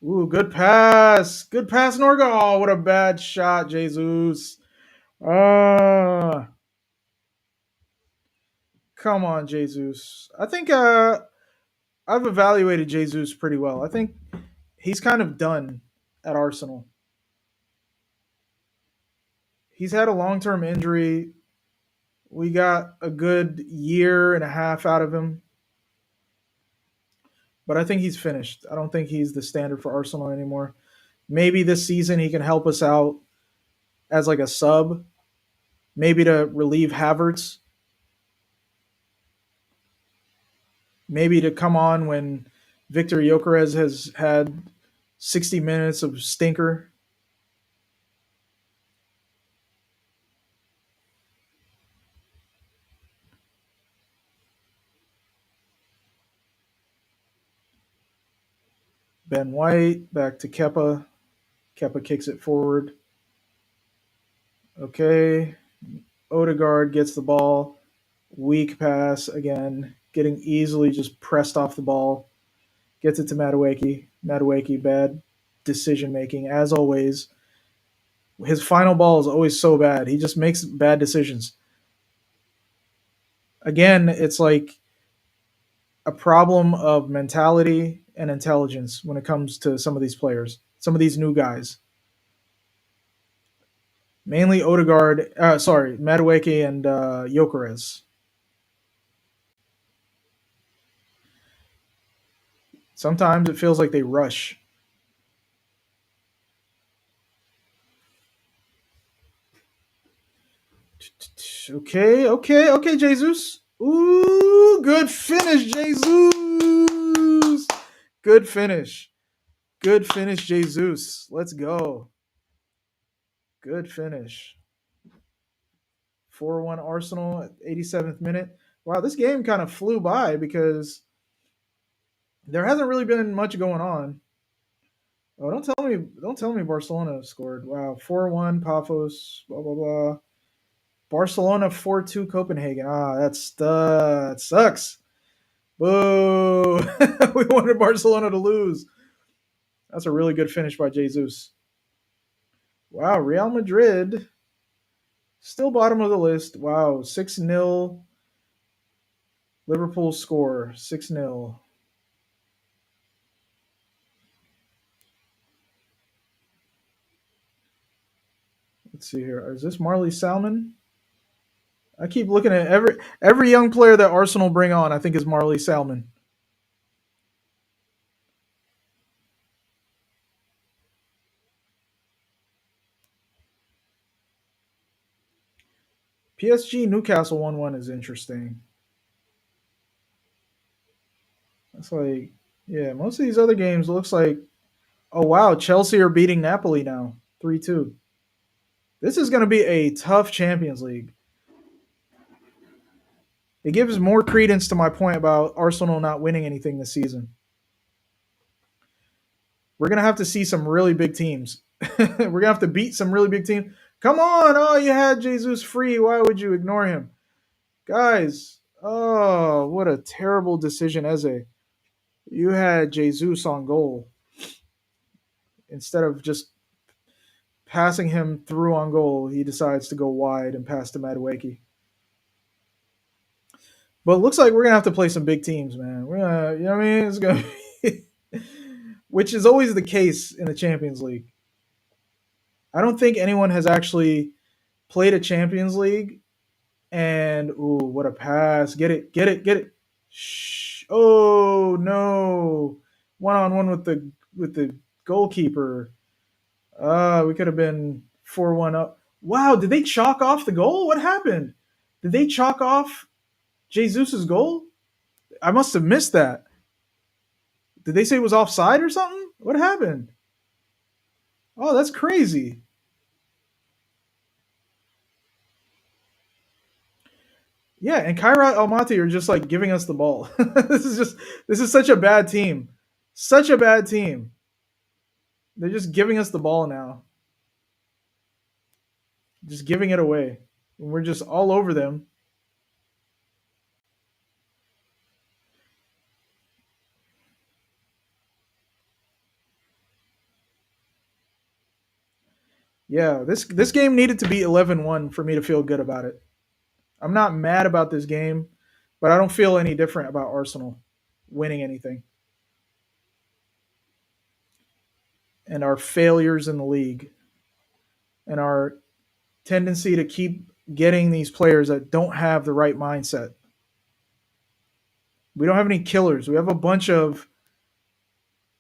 Ooh, good pass. Good pass, Norga. Oh, what a bad shot, Jesus. Ah, come on, Jesus. I think I've evaluated Jesus pretty well. I think he's kind of done at Arsenal. He's had a long-term injury. We got a good year and a half out of him, but I think he's finished. I don't think he's the standard for Arsenal anymore. Maybe this season he can help us out as like a sub, maybe to relieve Havertz, maybe to come on when Victor Gyökeres has had 60 minutes of stinker. Ben White back to Kepa. Kepa kicks it forward. Okay. Odegaard gets the ball. Weak pass again. Getting easily just pressed off the ball. Gets it to Madueke. Madueke, bad decision making as always. His final ball is always so bad. He just makes bad decisions. Again, it's like a problem of mentality and intelligence when it comes to some of these players, some of these new guys. Mainly Odegaard, Madueke and Gyökeres. Sometimes it feels like they rush. Okay, okay, okay, Jesus. Ooh, good finish, Jesus. Good finish. Good finish, Jesus. Let's go. Good finish. 4-1 Arsenal at 87th minute. Wow, this game kind of flew by because there hasn't really been much going on. Oh, don't tell me Barcelona scored. Wow, 4-1 Paphos, blah blah blah. Barcelona 4-2 Copenhagen. Ah, that sucks. Boo. We wanted Barcelona to lose. That's a really good finish by Jesus. Wow, Real Madrid still bottom of the list. Wow, 6-0 Liverpool score. 6-0. Let's see here. Is this Marley Salmon? I keep looking at every young player that Arsenal bring on. I think is Marley Salmon. PSG Newcastle 1-1 is interesting. That's like, yeah, most of these other games looks like, oh wow, Chelsea are beating Napoli now, 3-2. This is going to be a tough Champions League. It gives more credence to my point about Arsenal not winning anything this season. We're going to have to see some really big teams. We're going to have to beat some really big teams. Come on. Oh, you had Jesus free. Why would you ignore him? Guys, oh, what a terrible decision, Eze. You had Jesus on goal instead of just passing him through on goal. He decides to go wide and pass to Madueke. But it looks like we're gonna have to play some big teams, man. We're gonna, you know what I mean? It's gonna be, which is always the case in the Champions League. I don't think anyone has actually played a Champions League and ooh, what a pass! Get it, get it, get it! Shh! Oh no! 1-on-1 with the goalkeeper. We could have been 4-1 up. Wow! Did they chalk off the goal? What happened? Did they chalk off Jesus's goal? I must have missed that. Did they say it was offside or something? What happened? Oh, that's crazy. Yeah, and Kairat Almaty are just like giving us the ball. This is such a bad team. Such a bad team. They're just giving us the ball now. Just giving it away. And we're just all over them. Yeah, this game needed to be 11-1 for me to feel good about it. I'm not mad about this game, but I don't feel any different about Arsenal winning anything and our failures in the league and our tendency to keep getting these players that don't have the right mindset. We don't have any killers. We have a bunch of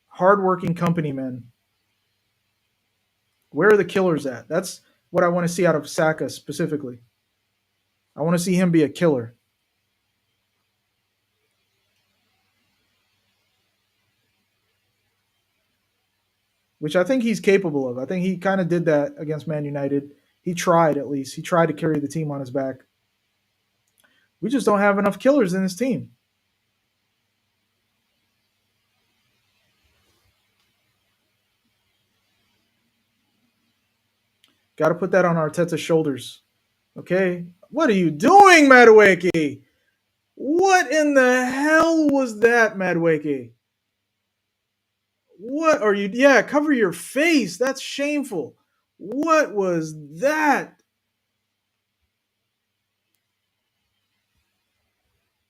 hardworking company men. Where are the killers at? That's what I want to see out of Saka specifically. I want to see him be a killer, which I think he's capable of. I think he kind of did that against Man United. He tried, at least. He tried to carry the team on his back. We just don't have enough killers in this team. Got to put that on Arteta's shoulders. Okay? What are you doing, Madueke? What in the hell was that, Madueke? What are you? Yeah, cover your face. That's shameful. What was that?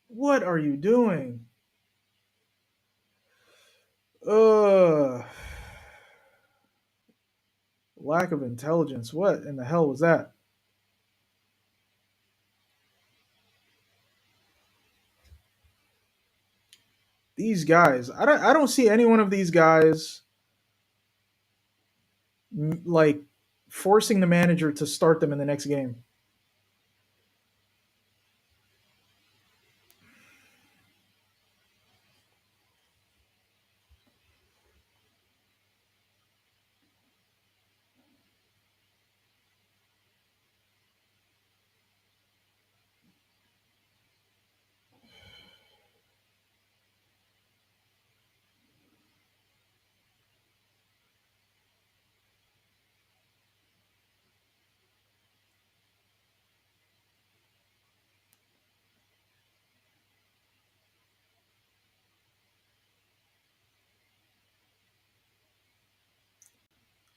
What are you doing? Ugh. Lack of intelligence. What in the hell was that? These guys. I don't see any one of these guys like forcing the manager to start them in the next game.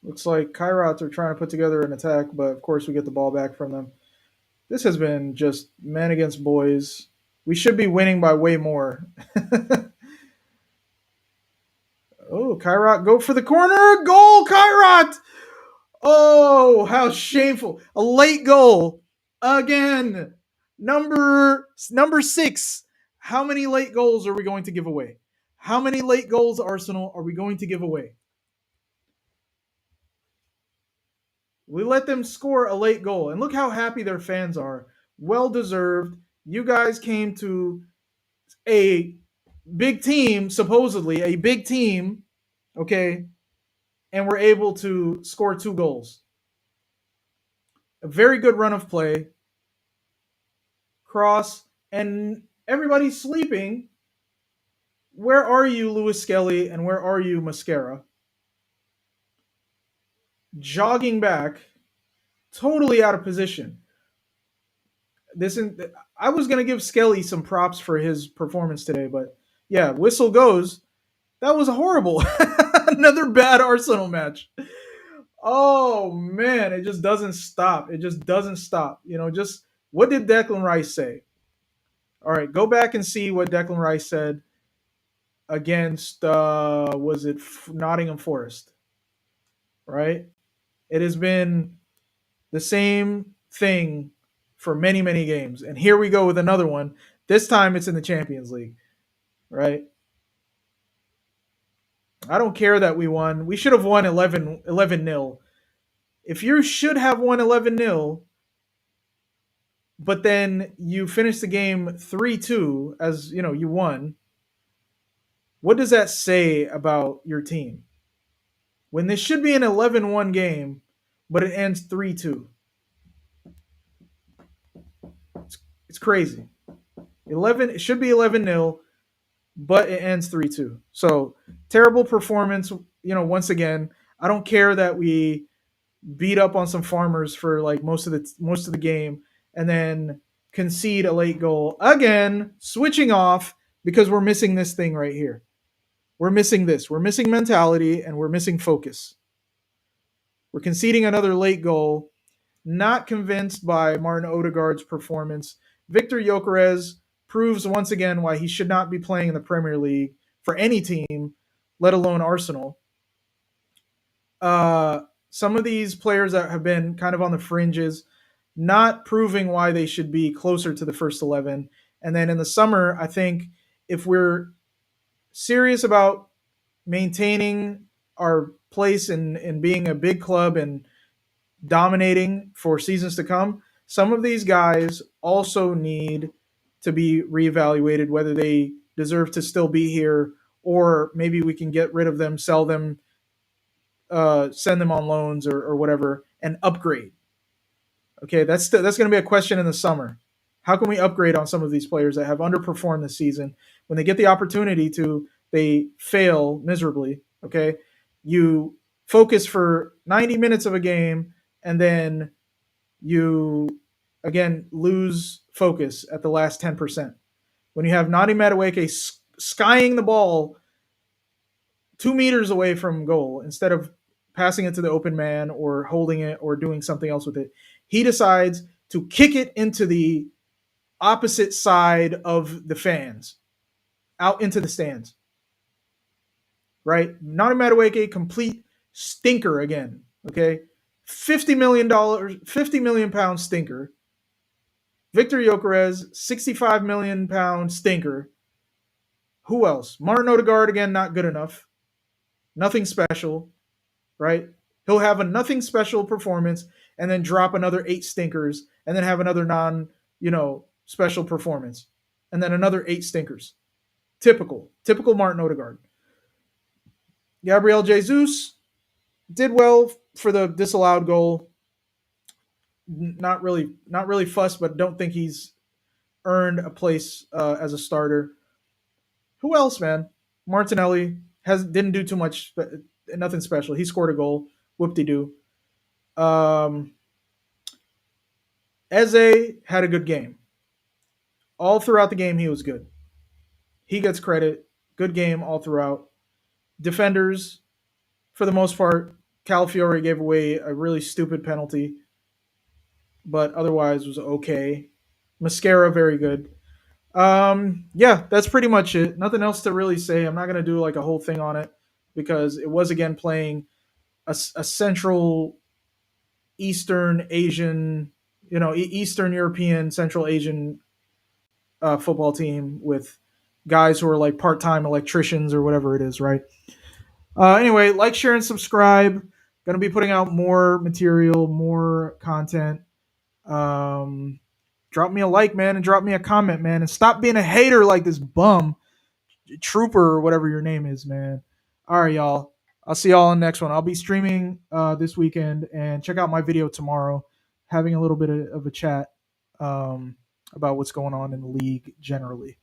Looks like Kairat are trying to put together an attack, but of course we get the ball back from them. This has been just men against boys. We should be winning by way more. Oh, Kairat, go for the corner. Goal, Kairat! Oh, how shameful. A late goal. Again. Number 6. How many late goals are we going to give away? How many late goals, Arsenal, are we going to give away? We let them score a late goal, and look how happy their fans are. Well deserved. You guys came to a big team, supposedly a big team, okay, and were able to score 2 goals. A very good run of play, cross, and everybody's sleeping. Where are you, Lewis Skelly, and where are you, Mascara? Jogging back, totally out of position. This is, I was gonna give Skelly some props for his performance today, but yeah, whistle goes. That was horrible. Another bad Arsenal match. Oh man, it just doesn't stop. It just doesn't stop. Just what did Declan Rice say? All right, go back and see what Declan Rice said against was it Nottingham Forest, right? It has been the same thing for many, many games. And here we go with another one. This time it's in the Champions League, right? I don't care that we won. We should have won 11-0. If you should have won 11-0, but then you finish the game 3-2 as, you won, what does that say about your team? When this should be an 11-1 game, but it ends 3-2. It's crazy. 11 it should be 11-0, but it ends 3-2. So, terrible performance, once again. I don't care that we beat up on some farmers for like most of the game and then concede a late goal. Again, switching off because we're missing this thing right here. We're missing this. We're missing mentality and we're missing focus. We're conceding another late goal. Not convinced by Martin Odegaard's performance. Victor Gyökeres proves once again why he should not be playing in the Premier League for any team, let alone Arsenal. Some of these players that have been kind of on the fringes, not proving why they should be closer to the first 11. And then in the summer, I think if we're serious about maintaining our place in being a big club and dominating for seasons to come, some of these guys also need to be reevaluated whether they deserve to still be here, or maybe we can get rid of them, sell them, send them on loans or whatever, and upgrade. Okay, that's going to be a question in the summer. How can we upgrade on some of these players that have underperformed this season? When they get the opportunity to, they fail miserably. Okay, you focus for 90 minutes of a game, and then you again lose focus at the last 10%. When you have Nani Madueke skying the ball 2 meters away from goal instead of passing it to the open man or holding it or doing something else with it, he decides to kick it into the opposite side of the fans, out into the stands. Right? Nani Madueke, complete stinker again. Okay, $50 million, 50 million pound stinker. Victor Gyökeres, 65 million pound stinker. Who else? Martin Odegaard, again, not good enough. Nothing special, right? He'll have a nothing special performance and then drop another 8 stinkers and then have another special performance and then another 8 stinkers. Typical Martin Odegaard. Gabriel Jesus did well for the disallowed goal. Not really fussed, but don't think he's earned a place as a starter. Who else, man? Martinelli didn't do too much, nothing special. He scored a goal. Whoop-de-doo. Eze had a good game. All throughout the game, he was good. He gets credit. Good game all throughout. Defenders, for the most part, Calafiore gave away a really stupid penalty, but otherwise was okay. Mascara, very good. Yeah, that's pretty much it. Nothing else to really say. I'm not going to do like a whole thing on it because it was, again, playing a Central Eastern Asian, Eastern European, Central Asian football team with guys who are like part-time electricians or whatever it is, right? Anyway, like, share, and subscribe. Going to be putting out more material, more content. Drop me a like, man, and drop me a comment, man, and stop being a hater like this bum Trooper or whatever your name is, man. All right, y'all. I'll see y'all on the next one. I'll be streaming this weekend, and check out my video tomorrow, having a little bit of a chat about what's going on in the league generally.